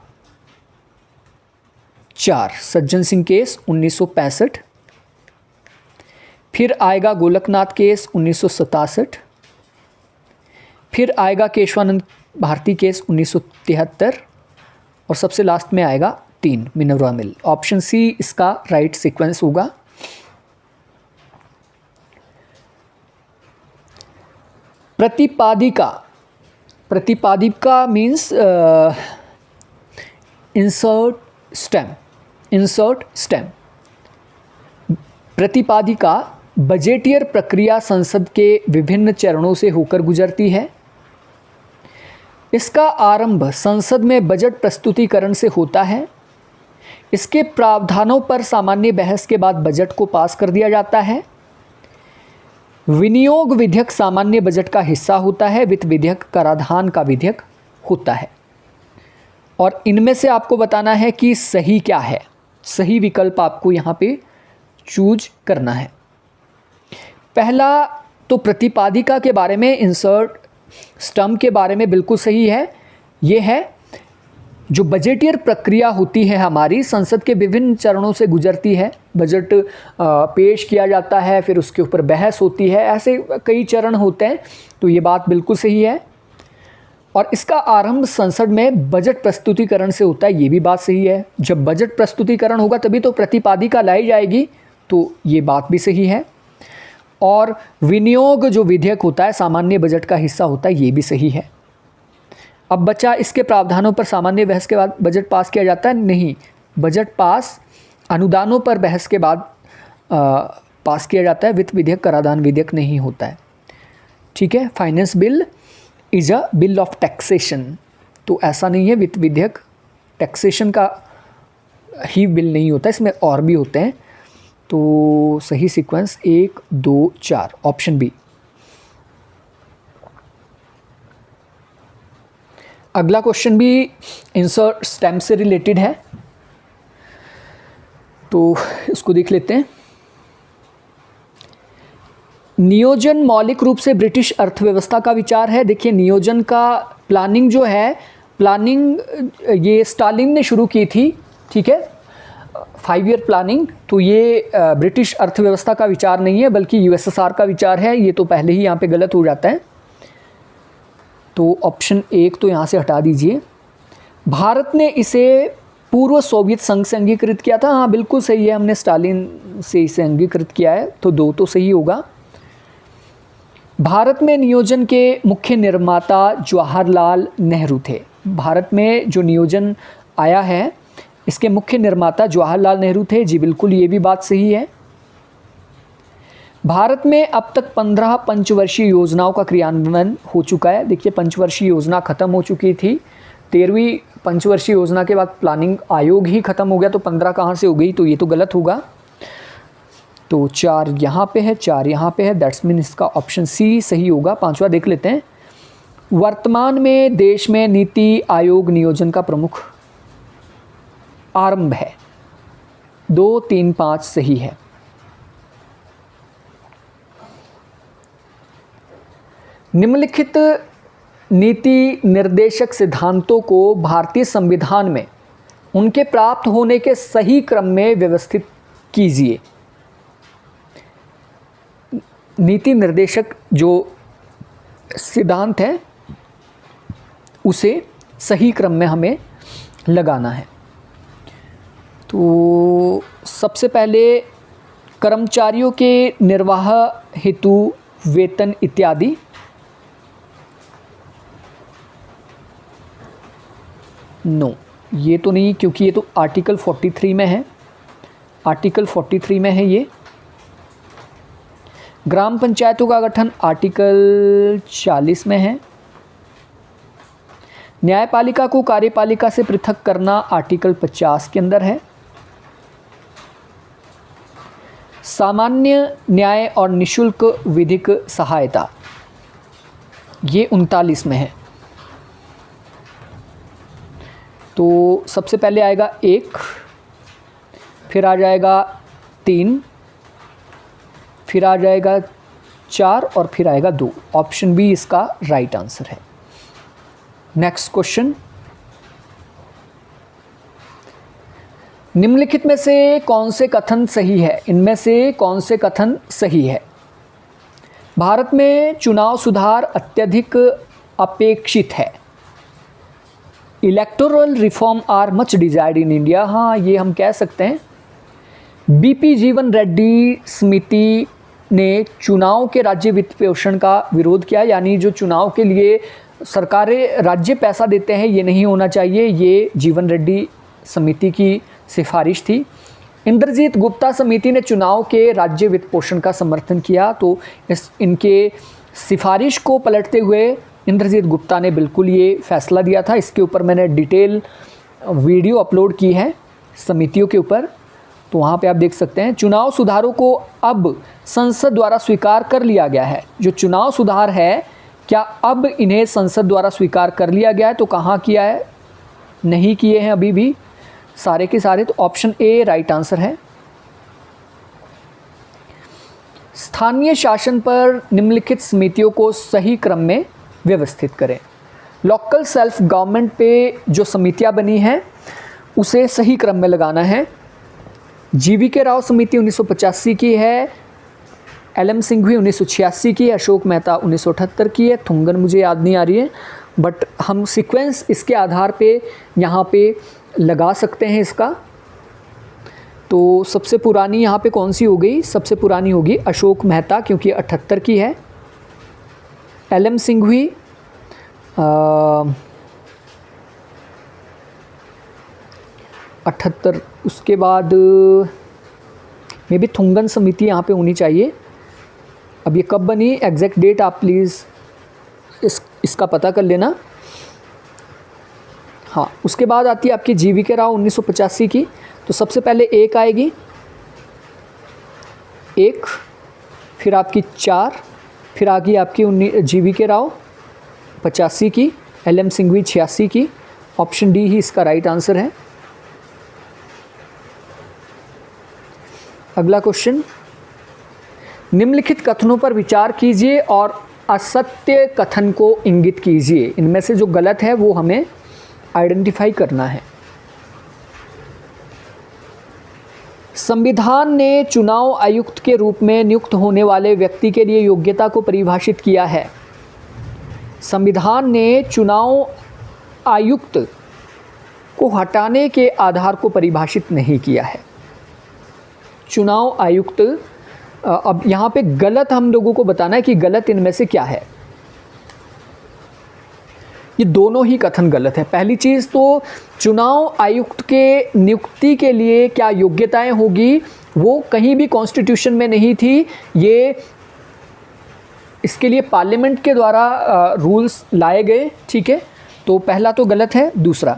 4 सज्जन सिंह केस 1965, फिर आएगा गोलकनाथ केस 1967, फिर आएगा केशवानंद भारती केस 1973 और सबसे लास्ट में आएगा 3 मिनरवा मिल। ऑप्शन सी इसका राइट सीक्वेंस होगा। प्रतिपादिका मीन्स इंसर्ट स्टेम। प्रतिपादिका बजटीय प्रक्रिया संसद के विभिन्न चरणों से होकर गुजरती है। इसका आरंभ संसद में बजट प्रस्तुतिकरण से होता है। इसके प्रावधानों पर सामान्य बहस के बाद बजट को पास कर दिया जाता है। विनियोग विधेयक सामान्य बजट का हिस्सा होता है। वित्त विधेयक कराधान का विधेयक होता है। और इनमें से आपको बताना है कि सही क्या है। सही विकल्प आपको यहाँ पे चूज करना है। पहला तो प्रतिपादिका के बारे में, इंसर्ट स्टम्प के बारे में बिल्कुल सही है। ये है जो बजटीय प्रक्रिया होती है हमारी, संसद के विभिन्न चरणों से गुजरती है। बजट पेश किया जाता है, फिर उसके ऊपर बहस होती है, ऐसे कई चरण होते हैं। तो ये बात बिल्कुल सही है। और इसका आरंभ संसद में बजट प्रस्तुतिकरण से होता है, ये भी बात सही है। जब बजट प्रस्तुतिकरण होगा तभी तो प्रतिपादिका लाई जाएगी, तो ये बात भी सही है। और विनियोग जो विधेयक होता है सामान्य बजट का हिस्सा होता है, ये भी सही है। अब बचा इसके प्रावधानों पर सामान्य बहस के बाद बजट पास किया जाता है, नहीं, बजट पास अनुदानों पर बहस के बाद पास किया जाता है। वित्त विधेयक कराधान विधेयक नहीं होता है। ठीक है, finance bill is a bill of taxation, तो ऐसा नहीं है। वित्त विधेयक टैक्सेशन का ही बिल नहीं होता, इसमें और भी होते हैं। तो सही सीक्वेंस 1, 2, 4 ऑप्शन बी। अगला क्वेश्चन भी इंसर्ट स्टैम्प से रिलेटेड है, तो इसको देख लेते हैं। नियोजन मौलिक रूप से ब्रिटिश अर्थव्यवस्था का विचार है। देखिए, नियोजन का प्लानिंग जो है, प्लानिंग ये स्टालिन ने शुरू की थी। ठीक है, 5 ईयर प्लानिंग। तो ये ब्रिटिश अर्थव्यवस्था का विचार नहीं है, बल्कि यूएसएसआर का विचार है। ये तो पहले ही यहाँ पे गलत हो जाता है। तो ऑप्शन 1 तो यहाँ से हटा दीजिए। भारत ने इसे पूर्व सोवियत संघ से अंगीकृत किया था, हाँ बिल्कुल सही है, हमने स्टालिन से इसे अंगीकृत किया है, तो 2 तो सही होगा। भारत में नियोजन के मुख्य निर्माता जवाहरलाल नेहरू थे। भारत में जो नियोजन आया है इसके मुख्य निर्माता जवाहरलाल नेहरू थे। जी बिल्कुल, ये भी बात सही है। भारत में अब तक 15 पंचवर्षीय योजनाओं का क्रियान्वयन हो चुका है। देखिए, पंचवर्षीय योजना खत्म हो चुकी थी। 13वीं पंचवर्षीय योजना के बाद प्लानिंग आयोग ही खत्म हो गया, तो 15 कहाँ से हो गई, तो ये तो गलत होगा। तो 4 यहाँ पे है, 4 यहाँ पे है, दैट्स मीन इसका ऑप्शन सी सही होगा। 5वां देख लेते हैं। वर्तमान में देश में नीति आयोग नियोजन का प्रमुख आरंभ है। 2, 3, 5 सही है। निम्नलिखित नीति निर्देशक सिद्धांतों को भारतीय संविधान में उनके प्राप्त होने के सही क्रम में व्यवस्थित कीजिए। नीति निर्देशक जो सिद्धांत है उसे सही क्रम में हमें लगाना है। तो सबसे पहले कर्मचारियों के निर्वाह हेतु वेतन इत्यादि, नो ये तो नहीं, क्योंकि ये तो आर्टिकल 43 में है। आर्टिकल 43 में है ये। ग्राम पंचायतों का गठन आर्टिकल 40 में है। न्यायपालिका को कार्यपालिका से पृथक करना आर्टिकल 50 के अंदर है। सामान्य न्याय और निशुल्क विधिक सहायता ये 39 में है। तो सबसे पहले आएगा 1, फिर आ जाएगा 3, फिर आ जाएगा 4 और फिर आएगा 2। ऑप्शन बी इसका राइट आंसर है। नेक्स्ट क्वेश्चन, निम्नलिखित में से कौन से कथन सही है? इनमें से कौन से कथन सही है? भारत में चुनाव सुधार अत्यधिक अपेक्षित है। Electoral reform are much desired in India. हाँ, ये हम कह सकते हैं। बीपी जीवन रेड्डी समिति ने चुनाव के राज्य वित्त पोषण का विरोध किया, यानी जो चुनाव के लिए सरकारें राज्य पैसा देते हैं ये नहीं होना चाहिए। ये जीवन रेड्डी समिति की सिफारिश थी। इंद्रजीत गुप्ता समिति ने चुनाव के राज्य वित्त पोषण का समर्थन किया। तो इनके सिफारिश को पलटते हुए इंद्रजीत गुप्ता ने बिल्कुल ये फैसला दिया था। इसके ऊपर मैंने डिटेल वीडियो अपलोड की है समितियों के ऊपर, तो वहाँ पे आप देख सकते हैं। चुनाव सुधारों को अब संसद द्वारा स्वीकार कर लिया गया है। जो चुनाव सुधार है, क्या अब इन्हें संसद द्वारा स्वीकार कर लिया गया है? तो कहाँ किया है? नहीं किए हैं अभी भी सारे के सारे। तो ऑप्शन ए राइट आंसर है। स्थानीय शासन पर निम्नलिखित समितियों को सही क्रम में व्यवस्थित करें। लोकल सेल्फ गवर्नमेंट पे जो समितियां बनी हैं उसे सही क्रम में लगाना है। जीवीके राव समिति 1985 की है, एलएम सिंघवी 1986 की है, अशोक मेहता 1978 की है, थुंगन मुझे याद नहीं आ रही है, बट हम सीक्वेंस इसके आधार पे यहाँ पे लगा सकते हैं इसका। तो सबसे पुरानी यहाँ पे कौन सी हो गई? सबसे पुरानी होगी अशोक मेहता, क्योंकि 78 की है। एलएम सिंघवी 78, उसके बाद मे भी थुंगन समिति यहाँ पे होनी चाहिए। अब ये कब बनी, एग्जैक्ट डेट आप प्लीज़ इसका पता कर लेना। हाँ, उसके बाद आती है आपकी जीवीके राव 1985 की। तो सबसे पहले 1 आएगी, 1, फिर आपकी 4, फिर आ गई आपकी जीवीके राव 85 की, एलएम सिंघवी 86 की। ऑप्शन डी ही इसका राइट आंसर है। अगला क्वेश्चन, निम्नलिखित कथनों पर विचार कीजिए और असत्य कथन को इंगित कीजिए। इनमें से जो गलत है वो हमें आइडेंटिफाई करना है। संविधान ने चुनाव आयुक्त के रूप में नियुक्त होने वाले व्यक्ति के लिए योग्यता को परिभाषित किया है। संविधान ने चुनाव आयुक्त को हटाने के आधार को परिभाषित नहीं किया है। चुनाव आयुक्त, अब यहाँ पे गलत हम लोगों को बताना है कि गलत इनमें से क्या है। ये दोनों ही कथन गलत है। पहली चीज़ तो चुनाव आयुक्त के नियुक्ति के लिए क्या योग्यताएं होगी वो कहीं भी कॉन्स्टिट्यूशन में नहीं थी, ये इसके लिए पार्लियामेंट के द्वारा रूल्स लाए गए, ठीक है। तो पहला तो गलत है। दूसरा,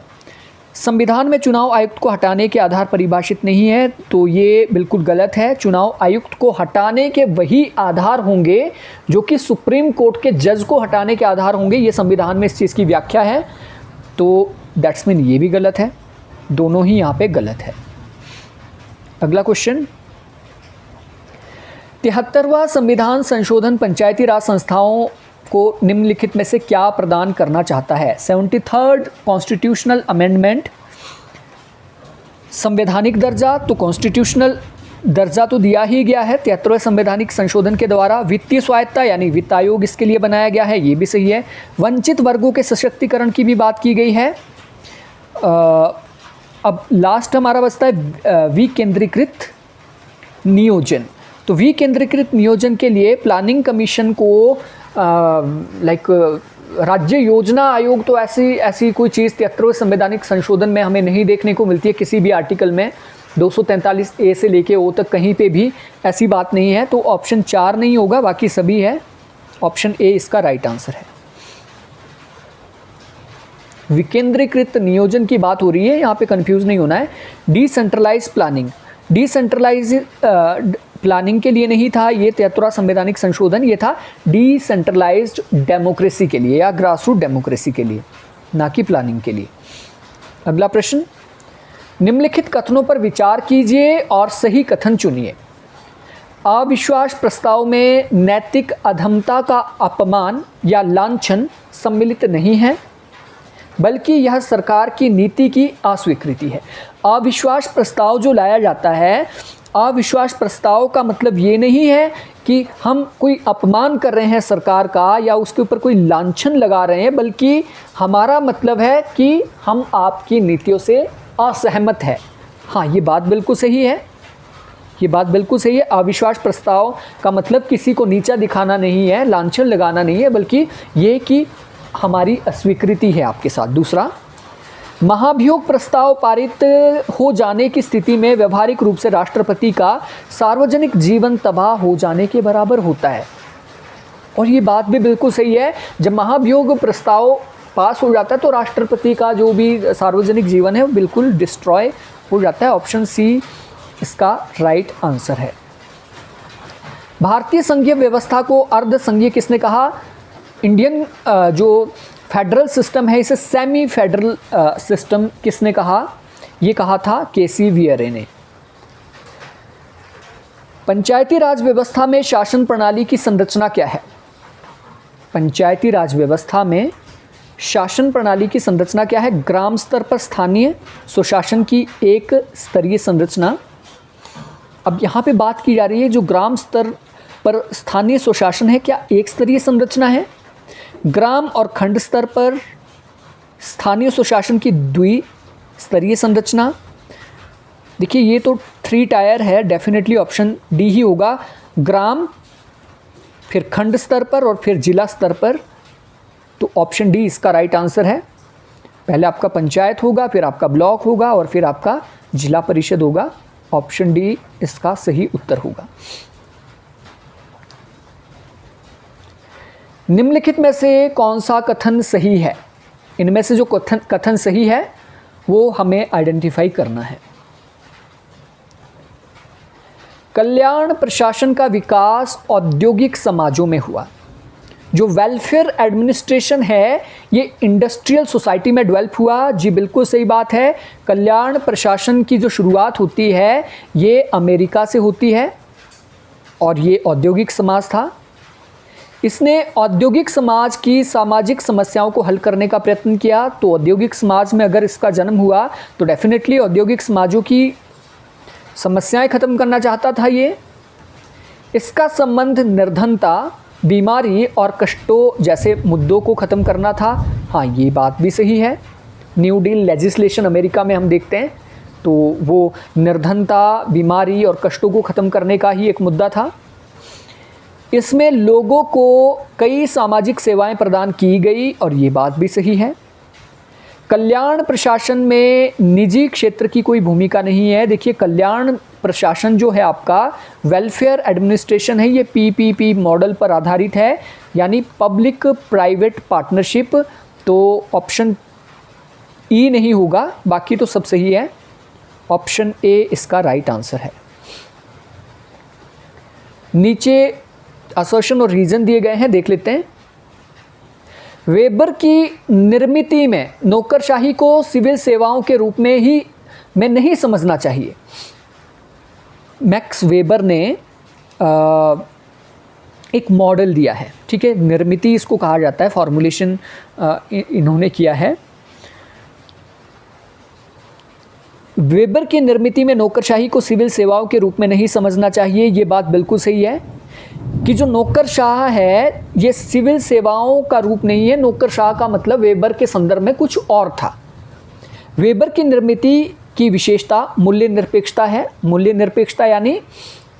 संविधान में चुनाव आयुक्त को हटाने के आधार परिभाषित नहीं है, तो ये बिल्कुल गलत है। चुनाव आयुक्त को हटाने के वही आधार होंगे जो कि सुप्रीम कोर्ट के जज को हटाने के आधार होंगे, ये संविधान में इस चीज़ की व्याख्या है। तो दैट्स मीन ये भी गलत है, दोनों ही यहाँ पे गलत है। अगला क्वेश्चन, 73वां संविधान संशोधन पंचायती राज संस्थाओं को निम्नलिखित में से क्या प्रदान करना चाहता है? 73rd कॉन्स्टिट्यूशनल अमेंडमेंट, संवैधानिक दर्जा, तो कॉन्स्टिट्यूशनल दर्जा तो दिया ही गया है 73वें संवैधानिक संशोधन के द्वारा। वित्तीय स्वायत्ता यानी वित्त आयोग इसके लिए बनाया गया है, ये भी सही है। वंचित वर्गों के सशक्तिकरण की भी बात की गई है। अब लास्ट हमारा बचता है विकेंद्रीकृत नियोजन। तो विकेंद्रीकृत नियोजन के लिए प्लानिंग कमीशन को राज्य योजना आयोग, तो ऐसी कोई चीज़ 73वें संवैधानिक संशोधन में हमें नहीं देखने को मिलती है किसी भी आर्टिकल में। 243A से लेके O तक कहीं पे भी ऐसी बात नहीं है। तो ऑप्शन 4 नहीं होगा, बाकी सभी है। ऑप्शन A इसका राइट आंसर है। विकेंद्रीकृत नियोजन की बात हो रही है, यहाँ पे कंफ्यूज नहीं होना है। डिसेंट्रलाइज प्लानिंग, डिसेंट्रलाइज प्लानिंग के लिए नहीं था ये 73वां संवैधानिक संशोधन, ये था डिसेंट्रलाइज्ड डेमोक्रेसी के लिए या ग्रासरूट डेमोक्रेसी के लिए, ना कि प्लानिंग के लिए। अगला प्रश्न, निम्नलिखित कथनों पर विचार कीजिए और सही कथन चुनिए। अविश्वास प्रस्ताव में नैतिक अधमता का अपमान या लांछन सम्मिलित नहीं है, बल्कि यह सरकार की नीति की अस्वीकृति है। अविश्वास प्रस्ताव जो लाया जाता है, अविश्वास प्रस्ताव का मतलब ये नहीं है कि हम कोई अपमान कर रहे हैं सरकार का या उसके ऊपर कोई लांछन लगा रहे हैं, बल्कि हमारा मतलब है कि हम आपकी नीतियों से असहमत है। हाँ, ये बात बिल्कुल सही है, ये बात बिल्कुल सही है। अविश्वास प्रस्ताव का मतलब किसी को नीचा दिखाना नहीं है, लांछन लगाना नहीं है, बल्कि ये कि हमारी अस्वीकृति है आपके साथ। दूसरा, महाभियोग प्रस्ताव पारित हो जाने की स्थिति में व्यवहारिक रूप से राष्ट्रपति का सार्वजनिक जीवन तबाह हो जाने के बराबर होता है, और ये बात भी बिल्कुल सही है। जब महाभियोग प्रस्ताव पास हो जाता है तो राष्ट्रपति का जो भी सार्वजनिक जीवन है वो बिल्कुल डिस्ट्रॉय हो जाता है। ऑप्शन सी इसका राइट आंसर है। भारतीय संघीय व्यवस्था को अर्ध संघीय किसने कहा? इंडियन जो फेडरल सिस्टम है इसे सेमी फेडरल सिस्टम किसने कहा? ये कहा था केसी वियरे ने। पंचायती राज व्यवस्था में शासन प्रणाली की संरचना क्या है? पंचायती राज व्यवस्था में शासन प्रणाली की संरचना क्या है? ग्राम स्तर पर स्थानीय स्वशासन की एक स्तरीय संरचना। अब यहाँ पे बात की जा रही है जो ग्राम स्तर पर स्थानीय स्वशासन है, क्या एक स्तरीय संरचना है? ग्राम और खंड स्तर पर स्थानीय स्वशासन की द्विस्तरीय संरचना। देखिए ये तो 3 टायर है, डेफिनेटली ऑप्शन डी ही होगा। ग्राम, फिर खंड स्तर पर और फिर जिला स्तर पर, तो ऑप्शन डी इसका राइट आंसर है। पहले आपका पंचायत होगा, फिर आपका ब्लॉक होगा और फिर आपका जिला परिषद होगा। ऑप्शन डी इसका सही उत्तर होगा। निम्नलिखित में से कौन सा कथन सही है? इनमें से जो कथन सही है वो हमें आइडेंटिफाई करना है। कल्याण प्रशासन का विकास औद्योगिक समाजों में हुआ। जो वेलफेयर एडमिनिस्ट्रेशन है ये इंडस्ट्रियल सोसाइटी में डेवलप हुआ। जी बिल्कुल सही बात है। कल्याण प्रशासन की जो शुरुआत होती है ये अमेरिका से होती है और ये औद्योगिक समाज था। इसने औद्योगिक समाज की सामाजिक समस्याओं को हल करने का प्रयत्न किया। तो औद्योगिक समाज में अगर इसका जन्म हुआ तो डेफिनेटली औद्योगिक समाजों की समस्याएं खत्म करना चाहता था ये। इसका संबंध निर्धनता, बीमारी और कष्टों जैसे मुद्दों को ख़त्म करना था। हाँ, ये बात भी सही है। न्यू डील लेजिस्लेशन अमेरिका में हम देखते हैं तो वो निर्धनता, बीमारी और कष्टों को ख़त्म करने का ही एक मुद्दा था। इसमें लोगों को कई सामाजिक सेवाएं प्रदान की गई और ये बात भी सही है। कल्याण प्रशासन में निजी क्षेत्र की कोई भूमिका नहीं है। देखिए कल्याण प्रशासन जो है आपका वेलफेयर एडमिनिस्ट्रेशन है, ये पीपीपी मॉडल पर आधारित है, यानी पब्लिक प्राइवेट पार्टनरशिप। तो ऑप्शन ई नहीं होगा, बाकी तो सब सही है। ऑप्शन ए इसका राइट आंसर है। नीचे असर्शन और रीजन दिए गए हैं, देख लेते हैं। वेबर की निर्मिति में नौकरशाही को सिविल सेवाओं के रूप में नहीं समझना चाहिए। मैक्स वेबर ने एक मॉडल दिया है, ठीक है, निर्मिति इसको कहा जाता है, फॉर्मुलेशन इन्होंने किया है। वेबर की निर्मिति में नौकरशाही को सिविल सेवाओं के रूप में नहीं समझना चाहिए, ये बात बिल्कुल सही है कि जो नौकरशाह है ये सिविल सेवाओं का रूप नहीं है। नौकरशाह का मतलब वेबर के संदर्भ में कुछ और था। वेबर की निर्मिति की विशेषता मूल्य निरपेक्षता है। मूल्य निरपेक्षता यानी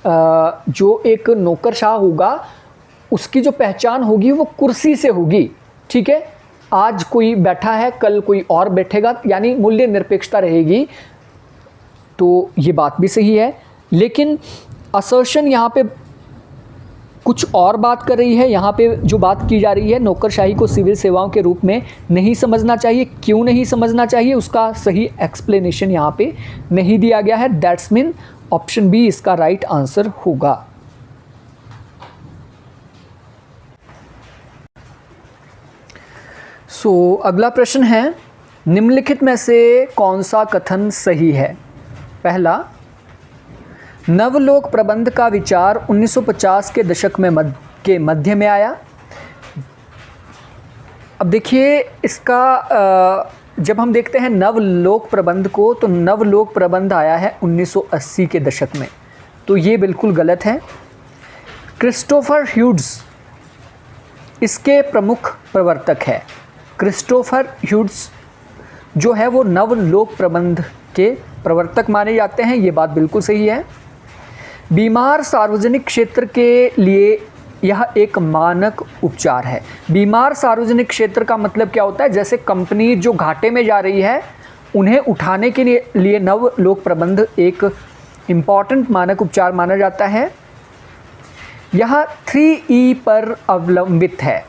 जो एक नौकरशाह होगा उसकी जो पहचान होगी वो कुर्सी से होगी, ठीक है। आज कोई बैठा है, कल कोई और बैठेगा, यानी मूल्य निरपेक्षता रहेगी। तो ये बात भी सही है, लेकिन असर्शन यहाँ पे कुछ और बात कर रही है। यहाँ पे जो बात की जा रही है, नौकरशाही को सिविल सेवाओं के रूप में नहीं समझना चाहिए। क्यों नहीं समझना चाहिए, उसका सही एक्सप्लेनेशन यहाँ पे नहीं दिया गया है। दैट्स मीन ऑप्शन बी इसका राइट आंसर होगा। अगला प्रश्न है, निम्नलिखित में से कौन सा कथन सही है। पहला, नवलोक प्रबंध का विचार 1950 के दशक के मध्य में आया। अब देखिए इसका जब हम देखते हैं नवलोक प्रबंध को, तो नवलोक प्रबंध आया है 1980 के दशक में, तो ये बिल्कुल गलत है। क्रिस्टोफर ह्यूड्स इसके प्रमुख प्रवर्तक है। क्रिस्टोफर ह्यूड्स जो है वो नवलोक प्रबंध के प्रवर्तक माने जाते हैं, ये बात बिल्कुल सही है। बीमार सार्वजनिक क्षेत्र के लिए यह एक मानक उपचार है। बीमार सार्वजनिक क्षेत्र का मतलब क्या होता है, जैसे कंपनी जो घाटे में जा रही है उन्हें उठाने के लिए नवलोक प्रबंध एक इम्पॉर्टेंट मानक उपचार माना जाता है। यह 3E पर अवलंबित है,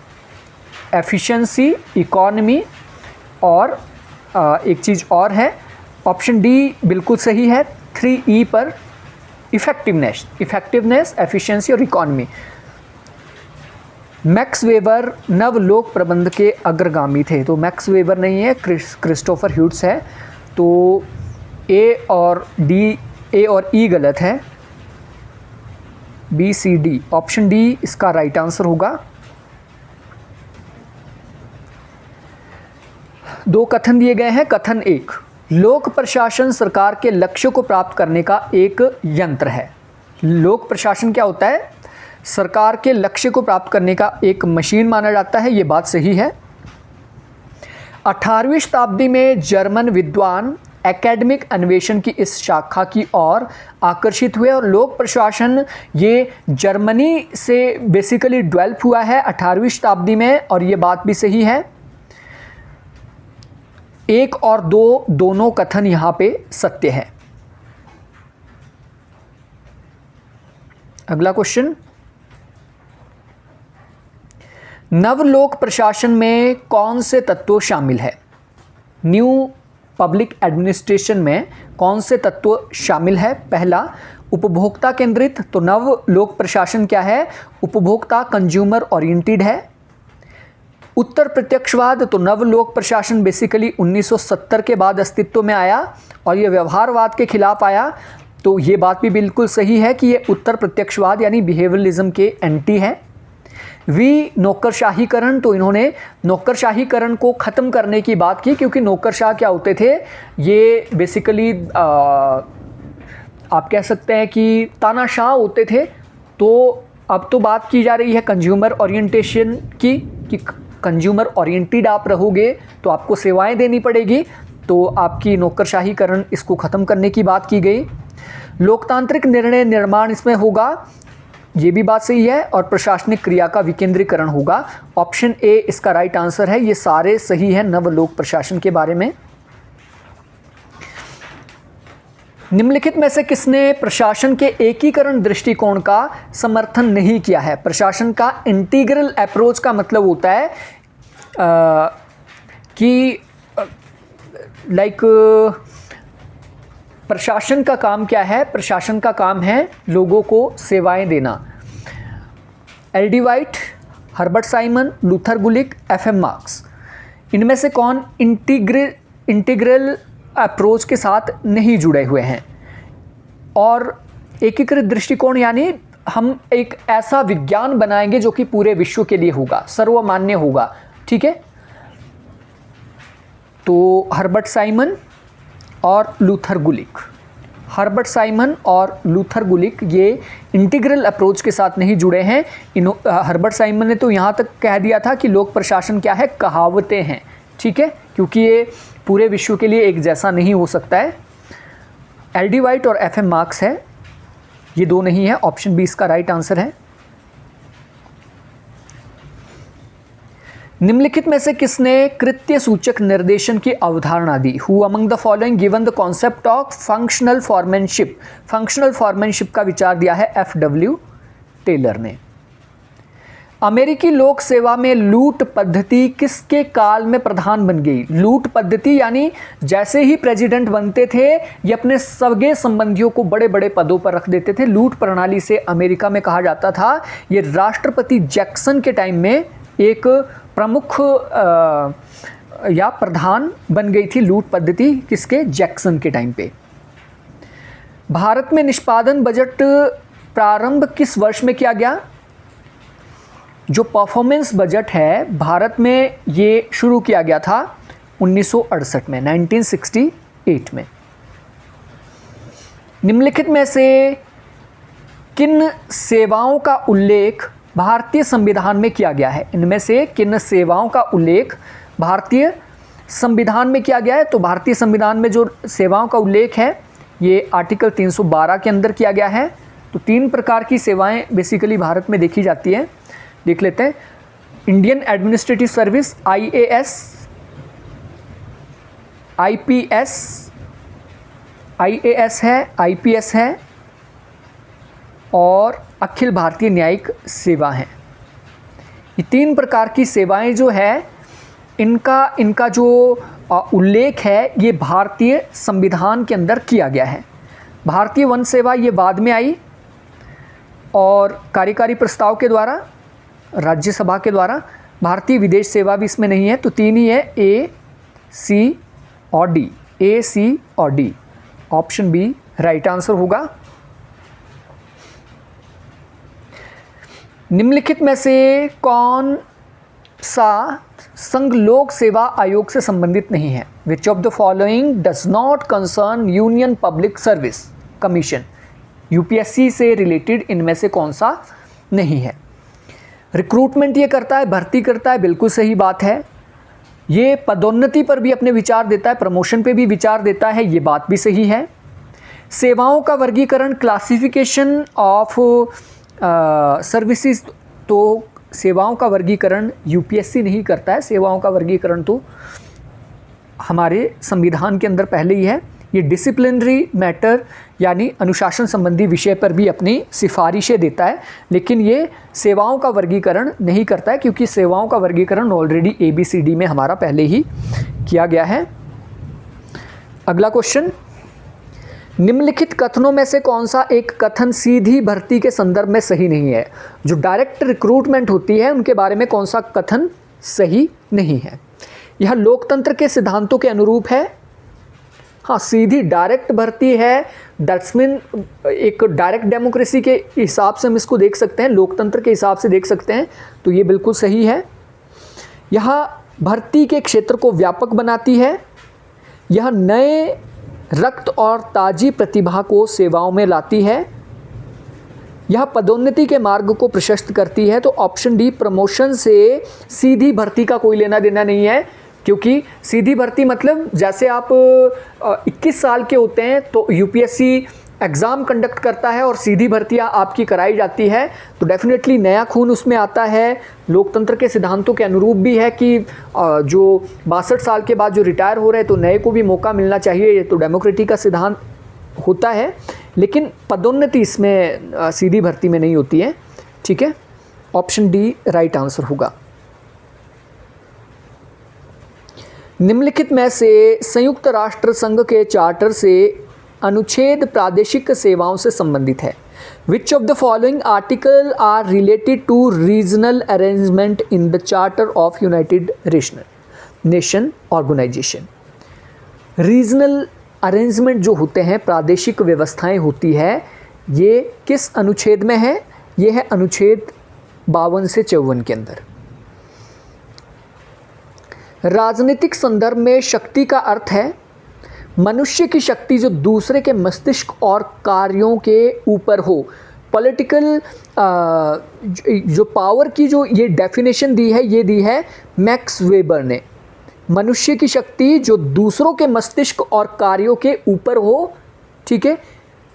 एफिशिएंसी, इकोनॉमी और एक चीज़ और है। ऑप्शन डी बिल्कुल सही है, 3E पर इफेक्टिवनेस, एफिशिएंसी और इकोनॉमी। मैक्स वेबर नवलोक प्रबंध के अग्रगामी थे, तो मैक्स वेबर नहीं है, क्रिस्टोफर ह्यूड्स है। तो ए और ई गलत है, B C D, option D इसका राइट आंसर होगा। दो कथन दिए गए हैं। कथन एक, लोक प्रशासन सरकार के लक्ष्य को प्राप्त करने का एक यंत्र है। लोक प्रशासन क्या होता है, सरकार के लक्ष्य को प्राप्त करने का एक मशीन माना जाता है, ये बात सही है। 18वीं शताब्दी में जर्मन विद्वान एकेडमिक अन्वेषण की इस शाखा की ओर आकर्षित हुए और लोक प्रशासन ये जर्मनी से बेसिकली डेवलप हुआ है 18वीं शताब्दी में, और ये बात भी सही है। एक और दो दोनों कथन यहाँ पे सत्य है। अगला क्वेश्चन, नवलोक प्रशासन में कौन से तत्व शामिल है। न्यू पब्लिक एडमिनिस्ट्रेशन में कौन से तत्व शामिल है। पहला, उपभोक्ता केंद्रित, तो नवलोक प्रशासन क्या है, उपभोक्ता कंज्यूमर ओरिएंटेड है। उत्तर प्रत्यक्षवाद, तो नवलोक प्रशासन बेसिकली 1970 के बाद अस्तित्व में आया और ये व्यवहारवाद के खिलाफ आया, तो ये बात भी बिल्कुल सही है कि ये उत्तर प्रत्यक्षवाद यानी बिहेवियरलिज्म के एंटी है। वी, नौकरशाहीकरण, तो इन्होंने नौकरशाहीकरण को ख़त्म करने की बात की, क्योंकि नौकरशाह क्या होते थे, ये बेसिकली आप कह सकते हैं कि तानाशाह होते थे। तो अब तो बात की जा रही है कंज्यूमर ओरिएंटेशन की, कि कंज्यूमर ओरिएंटेड आप रहोगे तो आपको सेवाएं देनी पड़ेगी, तो आपकी नौकरशाहीकरण इसको ख़त्म करने की बात की गई। लोकतांत्रिक निर्णय निर्माण इसमें होगा, ये भी बात सही है, और प्रशासनिक क्रिया का विकेंद्रीकरण होगा। ऑप्शन ए इसका राइट आंसर है। ये सारे सही है नवलोक प्रशासन के बारे में। निम्नलिखित में से किसने प्रशासन के एकीकरण दृष्टिकोण का समर्थन नहीं किया है? प्रशासन का इंटीग्रल अप्रोच का मतलब होता है कि लाइक प्रशासन का काम क्या है? प्रशासन का काम है लोगों को सेवाएं देना। L D. White, Herbert Simon, Luther Gulick, F M. Marx, इनमें से कौन इंटीग्रल अप्रोच के साथ नहीं जुड़े हुए हैं? और एकीकृत दृष्टिकोण यानी हम एक ऐसा विज्ञान बनाएंगे जो कि पूरे विश्व के लिए होगा, सर्वमान्य होगा। ठीक है, तो हर्बर्ट साइमन और लूथर गुलिक, हर्बर्ट साइमन और लूथर गुलिक ये इंटीग्रल अप्रोच के साथ नहीं जुड़े हैं। हर्बर्ट साइमन ने तो यहाँ तक कह दिया था कि लोक प्रशासन क्या है? कहावतें हैं। ठीक है, क्योंकि ये पूरे विश्व के लिए एक जैसा नहीं हो सकता है। एल.डी. वाइट और एफ.एम. मार्क्स है, ये दो नहीं है। ऑप्शन बी इसका राइट आंसर है। निम्नलिखित में से किसने कृत्य सूचक निर्देशन की अवधारणा दी? Who among the following given the concept of functional foremanship? Functional foremanship का विचार दिया है एफ.डब्ल्यू. टेलर ने। अमेरिकी लोक सेवा में लूट पद्धति किसके काल में प्रधान बन गई? लूट पद्धति यानी जैसे ही प्रेसिडेंट बनते थे ये अपने सगे संबंधियों को बड़े बड़े पदों पर रख देते थे। लूट प्रणाली से अमेरिका में कहा जाता था। ये राष्ट्रपति जैक्सन के टाइम में एक प्रमुख या प्रधान बन गई थी लूट पद्धति। किसके? जैक्सन के टाइम पे। भारत में निष्पादन बजट प्रारंभ किस वर्ष में किया गया? जो परफॉर्मेंस बजट है भारत में ये शुरू किया गया था 1968 में, 1968 में। निम्नलिखित में से किन सेवाओं का उल्लेख भारतीय संविधान में किया गया है? इनमें से किन सेवाओं का उल्लेख भारतीय संविधान में किया गया है? तो भारतीय संविधान में जो सेवाओं का उल्लेख है ये आर्टिकल 312 के अंदर किया गया है। तो 3 प्रकार की सेवाएं बेसिकली भारत में देखी जाती हैं, देख लेते हैं। Indian administrative service, IAS, IPS, IAS है, IPS है और अखिल भारतीय न्यायिक सेवा है। ये 3 प्रकार की सेवाएं जो है इनका जो उल्लेख है ये भारतीय संविधान के अंदर किया गया है। भारतीय वन सेवा ये बाद में आई और कार्यकारी प्रस्ताव के द्वारा, राज्यसभा के द्वारा। भारतीय विदेश सेवा भी इसमें नहीं है। तो 3 ही है, A, C और D। A, C और D। Option B right answer होगा। निम्नलिखित में से कौन सा संघ लोक सेवा आयोग से संबंधित नहीं है? Which of the following does not concern union public service commission? UPSC से रिलेटेड इनमें से कौन सा नहीं है? रिक्रूटमेंट ये करता है, भर्ती करता है, बिल्कुल सही बात है। ये पदोन्नति पर भी अपने विचार देता है, प्रमोशन पे भी विचार देता है, ये बात भी सही है। सेवाओं का वर्गीकरण, क्लासिफिकेशन ऑफ सर्विसेज, तो सेवाओं का वर्गीकरण UPSC नहीं करता है। सेवाओं का वर्गीकरण तो हमारे संविधान के अंदर पहले ही है। ये डिसिप्लिनरी मैटर यानी अनुशासन संबंधी विषय पर भी अपनी सिफारिशें देता है, लेकिन ये सेवाओं का वर्गीकरण नहीं करता है क्योंकि सेवाओं का वर्गीकरण ऑलरेडी ABCD में हमारा पहले ही किया गया है। अगला क्वेश्चन, निम्नलिखित कथनों में से कौन सा एक कथन सीधी भर्ती के संदर्भ में सही नहीं है? जो डायरेक्ट रिक्रूटमेंट होती है उनके बारे में कौन सा कथन सही नहीं है? यह लोकतंत्र के सिद्धांतों के अनुरूप है। हाँ, सीधी डायरेक्ट भर्ती है, दैट्स मीन एक डायरेक्ट डेमोक्रेसी के हिसाब से हम इसको देख सकते हैं, लोकतंत्र के हिसाब से देख सकते हैं, तो ये बिल्कुल सही है। यह भर्ती के क्षेत्र को व्यापक बनाती है। यह नए रक्त और ताजी प्रतिभा को सेवाओं में लाती है। यह पदोन्नति के मार्ग को प्रशस्त करती है। तो ऑप्शन डी, प्रमोशन से सीधी भर्ती का कोई लेना देना नहीं है, क्योंकि सीधी भर्ती मतलब जैसे आप 21 साल के होते हैं तो UPSC एग्ज़ाम कंडक्ट करता है और सीधी भर्तियां आपकी कराई जाती है, तो डेफिनेटली नया खून उसमें आता है। लोकतंत्र के सिद्धांतों के अनुरूप भी है कि जो 62 साल के बाद जो रिटायर हो रहे हैं तो नए को भी मौका मिलना चाहिए, ये तो डेमोक्रेसी का सिद्धांत होता है। लेकिन पदोन्नति इसमें सीधी भर्ती में नहीं होती है। ठीक है, ऑप्शन डी राइट आंसर होगा। निम्नलिखित में से संयुक्त राष्ट्र संघ के चार्टर से अनुच्छेद प्रादेशिक सेवाओं से संबंधित है। Which of the following article are related to regional arrangement in the charter of United Nation Organization. Regional arrangement जो होते हैं, प्रादेशिक व्यवस्थाएं होती है, ये किस अनुच्छेद में है? ये है अनुच्छेद 52 से 54 के अंदर। राजनीतिक संदर्भ में शक्ति का अर्थ है मनुष्य की शक्ति जो दूसरे के मस्तिष्क और कार्यों के ऊपर हो। पॉलिटिकल जो पावर की जो ये डेफिनेशन दी है, ये दी है मैक्स वेबर ने। मनुष्य की शक्ति जो दूसरों के मस्तिष्क और कार्यों के ऊपर हो। ठीक है,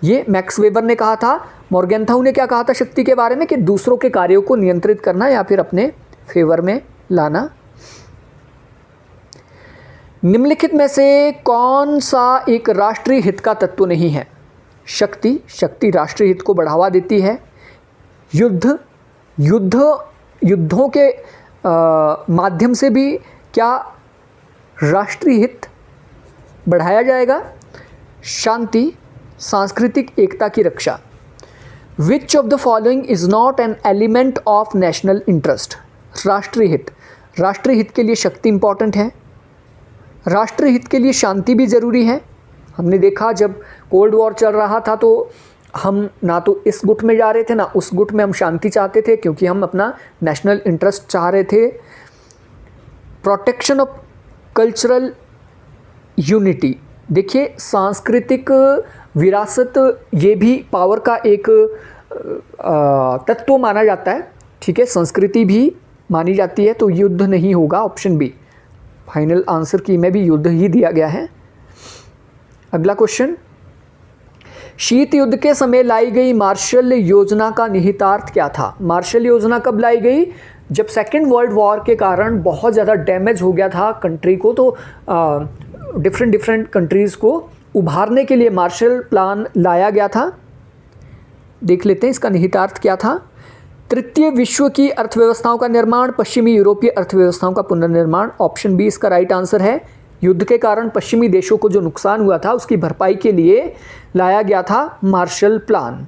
ये मैक्स वेबर ने कहा था। मॉर्गेनथाउ ने क्या कहा था शक्ति के बारे में? कि दूसरों के कार्यों को नियंत्रित करना या फिर अपने फेवर में लाना। निम्नलिखित में से कौन सा एक राष्ट्रीय हित का तत्व नहीं है? शक्ति राष्ट्रीय हित को बढ़ावा देती है। युद्धों के माध्यम से भी क्या राष्ट्रीय हित बढ़ाया जाएगा? शांति, सांस्कृतिक एकता की रक्षा। Which of the following is not an element of national interest? राष्ट्रीय हित के लिए शक्ति इंपॉर्टेंट है। राष्ट्रीय हित के लिए शांति भी ज़रूरी है। हमने देखा जब कोल्ड वॉर चल रहा था तो हम ना तो इस गुट में जा रहे थे ना उस गुट में, हम शांति चाहते थे क्योंकि हम अपना नेशनल इंटरेस्ट चाह रहे थे। प्रोटेक्शन ऑफ कल्चरल यूनिटी, देखिए सांस्कृतिक विरासत ये भी पावर का एक तत्व माना जाता है। ठीक है, संस्कृति भी मानी जाती है, तो युद्ध नहीं होगा, ऑप्शन बी। फाइनल आंसर की में भी युद्ध ही दिया गया है। अगला क्वेश्चन, शीत युद्ध के समय लाई गई मार्शल योजना का निहितार्थ क्या था? मार्शल योजना कब लाई गई? जब सेकेंड वर्ल्ड वॉर के कारण बहुत ज़्यादा डैमेज हो गया था कंट्री को, तो डिफरेंट कंट्रीज़ को उभारने के लिए मार्शल प्लान लाया गया था। देख लेते हैं इसका निहितार्थ क्या था। तृतीय विश्व की अर्थव्यवस्थाओं का निर्माण, पश्चिमी यूरोपीय अर्थव्यवस्थाओं का पुनर्निर्माण। ऑप्शन बी इसका राइट आंसर है। युद्ध के कारण पश्चिमी देशों को जो नुकसान हुआ था उसकी भरपाई के लिए लाया गया था मार्शल प्लान।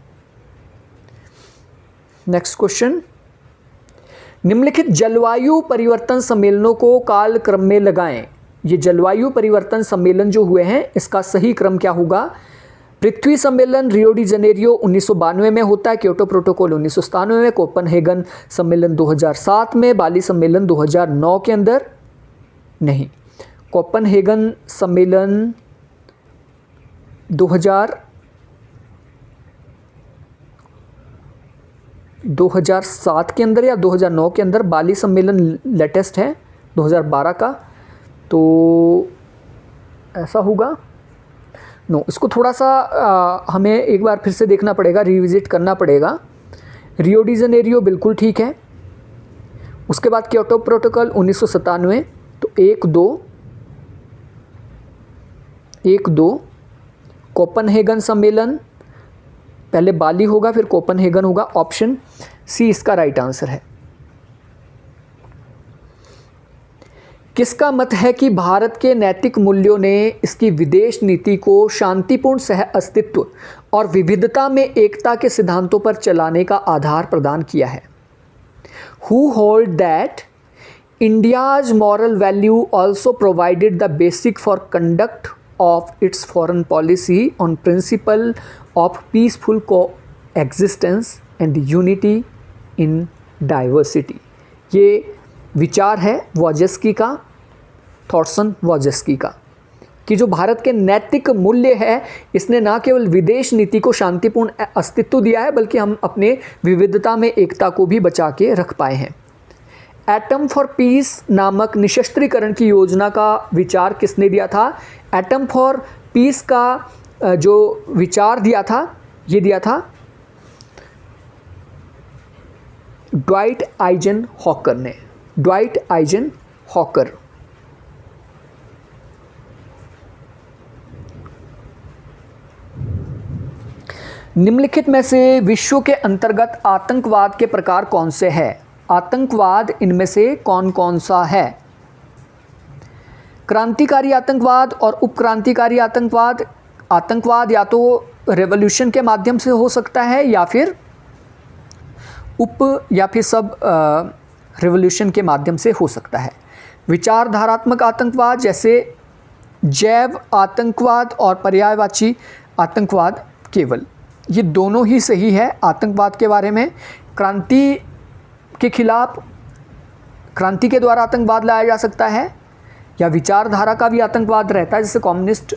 नेक्स्ट क्वेश्चन, निम्नलिखित जलवायु परिवर्तन सम्मेलनों को काल क्रम में लगाएं। ये जलवायु परिवर्तन सम्मेलन जो हुए हैं इसका सही क्रम क्या होगा? पृथ्वी सम्मेलन रियो डी जनेरियो 1992 में होता है, क्योटो प्रोटोकॉल 1997 में, कोपेनहेगन सम्मेलन 2007 में, बाली सम्मेलन 2009 के अंदर नहीं। कोपेनहेगन सम्मेलन 2007 के अंदर या 2009 के अंदर। बाली सम्मेलन लेटेस्ट है 2012 का, तो ऐसा होगा। नो, इसको थोड़ा सा हमें एक बार फिर से देखना पड़ेगा, रिविजिट करना पड़ेगा। रियो डी जनेरियो बिल्कुल ठीक है। उसके बाद क्योटो प्रोटोकॉल 1997, तो 1-2 कोपेनहेगन सम्मेलन, पहले बाली होगा फिर कोपेनहेगन होगा। ऑप्शन सी इसका राइट आंसर है। किसका मत है कि भारत के नैतिक मूल्यों ने इसकी विदेश नीति को शांतिपूर्ण सह अस्तित्व और विविधता में एकता के सिद्धांतों पर चलाने का आधार प्रदान किया है? Who hold that India's moral value also provided the basic for conduct of its foreign policy on principle of peaceful coexistence and unity in diversity. ये विचार है वॉजेस्की का, थॉटसन वॉजेस्की का, कि जो भारत के नैतिक मूल्य है इसने ना केवल विदेश नीति को शांतिपूर्ण अस्तित्व दिया है बल्कि हम अपने विविधता में एकता को भी बचा के रख पाए हैं। एटम फॉर पीस नामक निशस्त्रीकरण की योजना का विचार किसने दिया था? एटम फॉर पीस का जो विचार दिया था ये दिया था ड्वाइट आइजनहॉकर ने, ड्वाइट आइजनहॉकर। निम्नलिखित में से विश्व के अंतर्गत आतंकवाद के प्रकार कौन से हैं? आतंकवाद इनमें से कौन कौन सा है? क्रांतिकारी आतंकवाद और उपक्रांतिकारी आतंकवाद। आतंकवाद या तो रेवोल्यूशन के माध्यम से हो सकता है या फिर सब रेवोल्यूशन के माध्यम से हो सकता है। विचारधारात्मक आतंकवाद जैसे जैव आतंकवाद और पर्यायवाची आतंकवाद केवल, ये दोनों ही सही है आतंकवाद के बारे में। क्रांति के खिलाफ, क्रांति के द्वारा आतंकवाद लाया जा सकता है, या विचारधारा का भी आतंकवाद रहता है, जैसे कम्युनिस्ट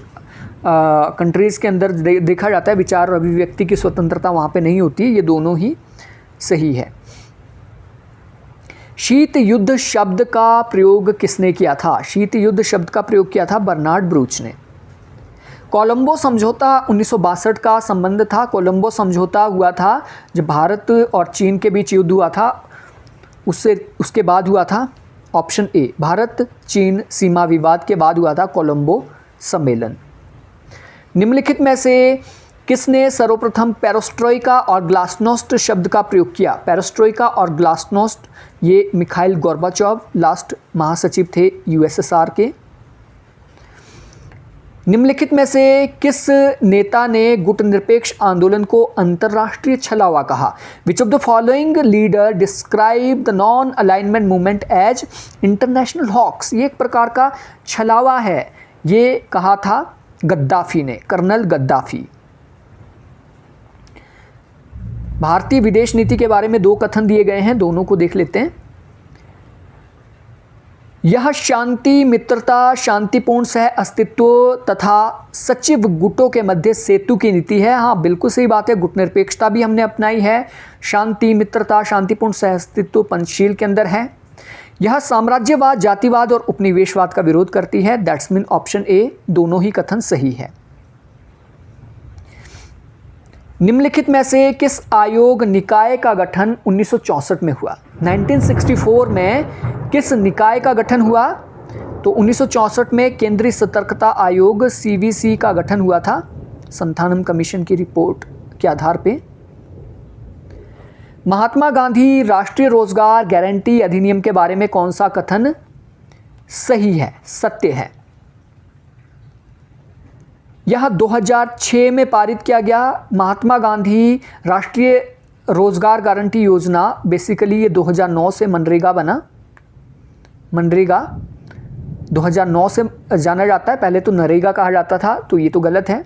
कंट्रीज़ के अंदर देखा जाता है विचार अभिव्यक्ति की स्वतंत्रता वहाँ पे नहीं होती। ये दोनों ही सही है। शीत युद्ध शब्द का प्रयोग किसने किया था? शीत युद्ध शब्द का प्रयोग किया था बर्नार्ड ब्रूच ने। कोलंबो समझौता 1962 का संबंध था। कोलंबो समझौता हुआ था जब भारत और चीन के बीच युद्ध हुआ था, उसके बाद हुआ था ऑप्शन ए, भारत चीन सीमा विवाद के बाद हुआ था कोलंबो सम्मेलन। निम्नलिखित में से किसने सर्वप्रथम पेरोस्ट्रोइका और ग्लासनोस्ट शब्द का प्रयोग किया? पेरोस्ट्रोइका और ग्लासनोस्ट, ये मिखाइल गोर्बाचोव लास्ट महासचिव थे यूएसएसआर के। निम्नलिखित में से किस नेता ने गुटनिरपेक्ष आंदोलन को अंतर्राष्ट्रीय छलावा कहा? Which of the following leader describe the non alignment movement as international hoax? ये एक प्रकार का छलावा है, ये कहा था गद्दाफी ने, कर्नल गद्दाफी। भारतीय विदेश नीति के बारे में 2 कथन दिए गए हैं, दोनों को देख लेते हैं। यह शांति, मित्रता, शांतिपूर्ण सह अस्तित्व तथा सचिव गुटों के मध्य सेतु की नीति है। हाँ, बिल्कुल सही बात है, गुटनिरपेक्षता भी हमने अपनाई है। शांति, मित्रता, शांतिपूर्ण सह अस्तित्व पंचशील के अंदर है। यह साम्राज्यवाद, जातिवाद और उपनिवेशवाद का विरोध करती है। दैट्स मीन ऑप्शन ए, दोनों ही कथन सही है। निम्नलिखित में से किस आयोग निकाय का गठन 1964 में हुआ? 1964 में किस निकाय का गठन हुआ? तो 1964 में केंद्रीय सतर्कता आयोग सीवीसी का गठन हुआ था, संथानम कमीशन की रिपोर्ट के आधार पे। महात्मा गांधी राष्ट्रीय रोजगार गारंटी अधिनियम के बारे में कौन सा कथन सही है, सत्य है? यह 2006 में पारित किया गया। महात्मा गांधी राष्ट्रीय रोजगार गारंटी योजना, बेसिकली ये 2009 से मनरेगा बना। मनरेगा 2009 से जाना जाता है, पहले तो नरेगा कहा जाता था, तो ये तो गलत है।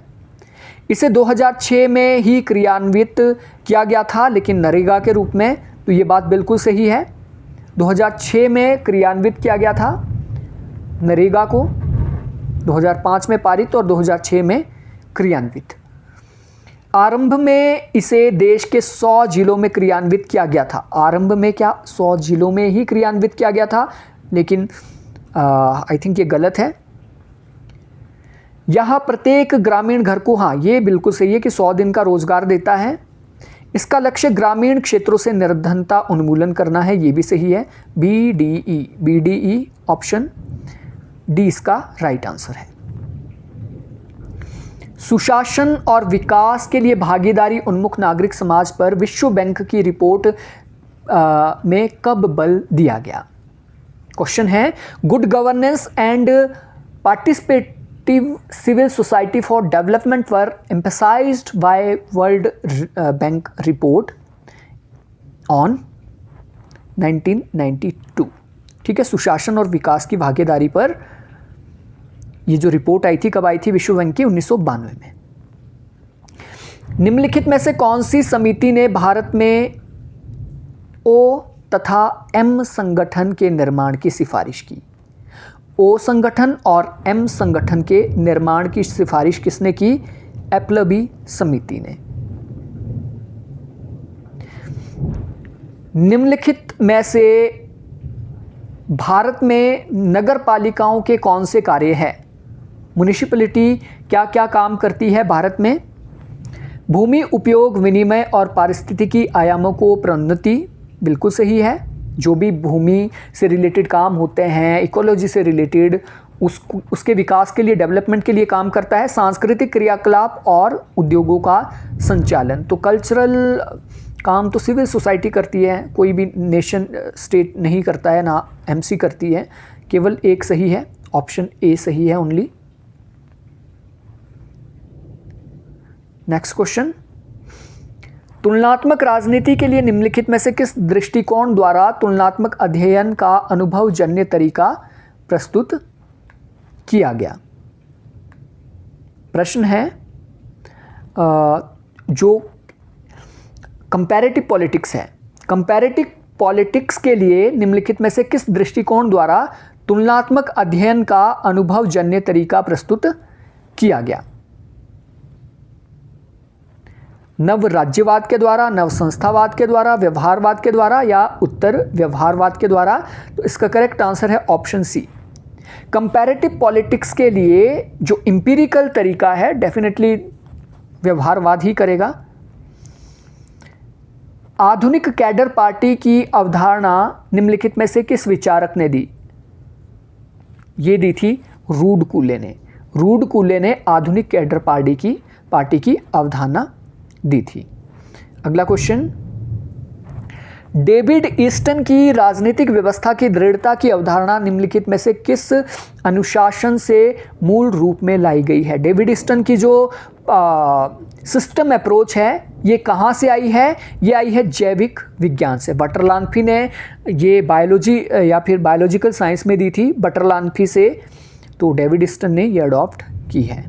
इसे 2006 में ही क्रियान्वित किया गया था, लेकिन नरेगा के रूप में, तो ये बात बिल्कुल सही है। 2006 में क्रियान्वित किया गया था नरेगा को, 2005 में पारित और 2006 में क्रियान्वित। आरंभ में इसे देश के 100 जिलों में क्रियान्वित किया गया था। आरंभ में क्या 100 जिलों में ही क्रियान्वित किया गया था, लेकिन आई थिंक ये गलत है। यह प्रत्येक ग्रामीण घर को, हाँ ये बिल्कुल सही है कि 100 दिन का रोजगार देता है। इसका लक्ष्य ग्रामीण क्षेत्रों से निर्धनता उन्मूलन करना है, ये भी सही है। BDE ऑप्शन डी इसका राइट आंसर है। सुशासन और विकास के लिए भागीदारी उन्मुख नागरिक समाज पर विश्व बैंक की रिपोर्ट में कब बल दिया गया? क्वेश्चन है, good governance and participative civil society for development were emphasised by World Bank report on 1992। ठीक है, सुशासन और विकास की भागीदारी पर ये जो रिपोर्ट आई थी, कब आई थी? विश्व बैंक की 1992 में। निम्नलिखित में से कौन सी समिति ने भारत में ओ तथा एम संगठन के निर्माण की सिफारिश की? ओ संगठन और एम संगठन के निर्माण की सिफारिश किसने की? एप्लबी समिति ने। निम्नलिखित में से भारत में नगर पालिकाओं के कौन से कार्य हैं? म्युनिसिपैलिटी क्या क्या काम करती है भारत में? भूमि उपयोग विनिमय और पारिस्थितिकी आयामों को प्रोन्नति, बिल्कुल सही है। जो भी भूमि से रिलेटेड काम होते हैं, इकोलॉजी से रिलेटेड, उसके विकास के लिए, डेवलपमेंट के लिए काम करता है। सांस्कृतिक क्रियाकलाप और उद्योगों का संचालन, तो कल्चरल काम तो सिविल सोसाइटी करती है, कोई भी नेशन स्टेट नहीं करता है, ना एमसी करती है। केवल एक सही है, ऑप्शन ए सही है ओनली। नेक्स्ट क्वेश्चन, तुलनात्मक राजनीति के लिए निम्नलिखित में से किस दृष्टिकोण द्वारा तुलनात्मक अध्ययन का अनुभवजन्य तरीका प्रस्तुत किया गया? प्रश्न है जो कंपैरेटिव पॉलिटिक्स है, कंपैरेटिव पॉलिटिक्स के लिए निम्नलिखित में से किस दृष्टिकोण द्वारा तुलनात्मक अध्ययन का अनुभवजन्य तरीका प्रस्तुत किया गया? नव राज्यवाद के द्वारा, नव संस्थावाद के द्वारा, व्यवहारवाद के द्वारा या उत्तर व्यवहारवाद के द्वारा? तो इसका करेक्ट आंसर है ऑप्शन सी। कंपैरेटिव पॉलिटिक्स के लिए जो एम्पिरिकल तरीका है डेफिनेटली व्यवहारवाद ही करेगा। आधुनिक कैडर पार्टी की अवधारणा निम्नलिखित में से किस विचारक ने दी? ये दी थी रूड कूले ने। रूड कूले ने आधुनिक कैडर पार्टी की अवधारणा दी थी। अगला क्वेश्चन, डेविड ईस्टन की राजनीतिक व्यवस्था की दृढ़ता की अवधारणा निम्नलिखित में से किस अनुशासन से मूल रूप में लाई गई है? डेविड ईस्टन की जो सिस्टम अप्रोच है ये कहाँ से आई है? ये आई है जैविक विज्ञान से। बटरलान्फी ने ये बायोलॉजी या फिर बायोलॉजिकल साइंस में दी थी बटरलान्फी से, तो डेविड ईस्टन ने ये अडॉप्ट की है।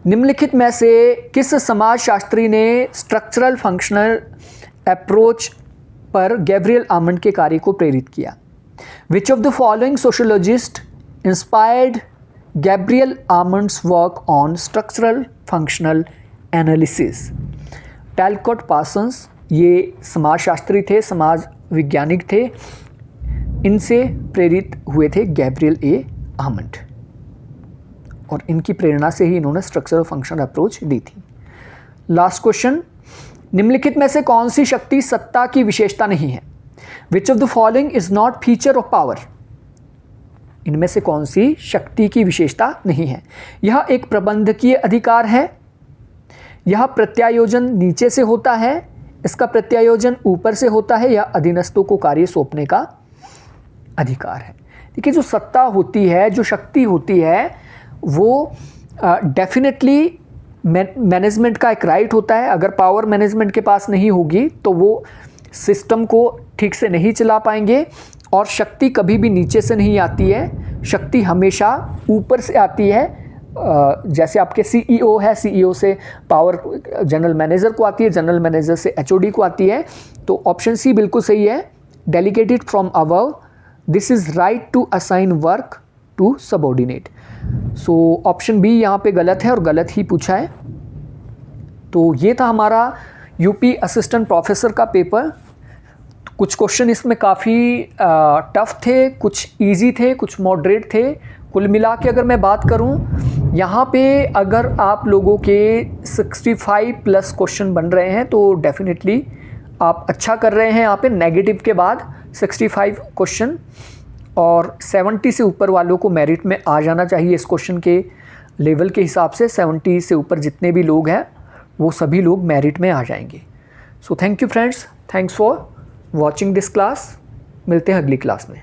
निम्नलिखित में से किस समाजशास्त्री ने स्ट्रक्चरल फंक्शनल अप्रोच पर गैब्रियल आमंड के कार्य को प्रेरित किया? Which of the following sociologist inspired Gabriel Almond's work on structural functional analysis? Talcott Parsons ये समाजशास्त्री थे, समाज वैज्ञानिक थे, इनसे प्रेरित हुए थे गैब्रियल ए आमंड, और इनकी प्रेरणा से ही इन्होंने स्ट्रक्चरल फंक्शनल अप्रोच दी थी। लास्ट क्वेश्चन, निम्नलिखित में से कौन सी शक्ति सत्ता की विशेषता नहीं है? Which of the following is not feature of power? इनमें से कौन सी शक्ति की विशेषता नहीं है? यह एक प्रबंधकीय अधिकार है, यह प्रत्यायोजन नीचे से होता है, इसका प्रत्यायोजन ऊपर से होता है, या अधीनस्थों को कार्य सौंपने का अधिकार है? देखिए, जो सत्ता होती है, जो शक्ति होती है, वो डेफिनेटली मैनेजमेंट का एक राइट होता है। अगर पावर मैनेजमेंट के पास नहीं होगी तो वो सिस्टम को ठीक से नहीं चला पाएंगे, और शक्ति कभी भी नीचे से नहीं आती है, शक्ति हमेशा ऊपर से आती है। जैसे आपके सीईओ है, सीईओ से पावर जनरल मैनेजर को आती है, जनरल मैनेजर से एचओडी को आती है। तो ऑप्शन सी बिल्कुल सही है, delegated from above, this is right to assign work to subordinate. So option B यहाँ पे गलत है और गलत ही पूछा है। तो ये था हमारा यूपी असिस्टेंट प्रोफेसर का पेपर। कुछ क्वेश्चन इसमें काफ़ी टफ थे, कुछ इजी थे, कुछ मॉडरेट थे। कुल मिला के अगर मैं बात करूँ, यहाँ पे अगर आप लोगों के 65 प्लस क्वेश्चन बन रहे हैं तो डेफिनेटली आप अच्छा कर रहे हैं। यहाँ पे नेगेटिव के बाद 65 क्वेश्चन, और 70 से ऊपर वालों को मेरिट में आ जाना चाहिए। इस क्वेश्चन के लेवल के हिसाब से 70 से ऊपर जितने भी लोग हैं वो सभी लोग मेरिट में आ जाएंगे। So thank you friends, thanks for watching this class. मिलते हैं अगली क्लास में।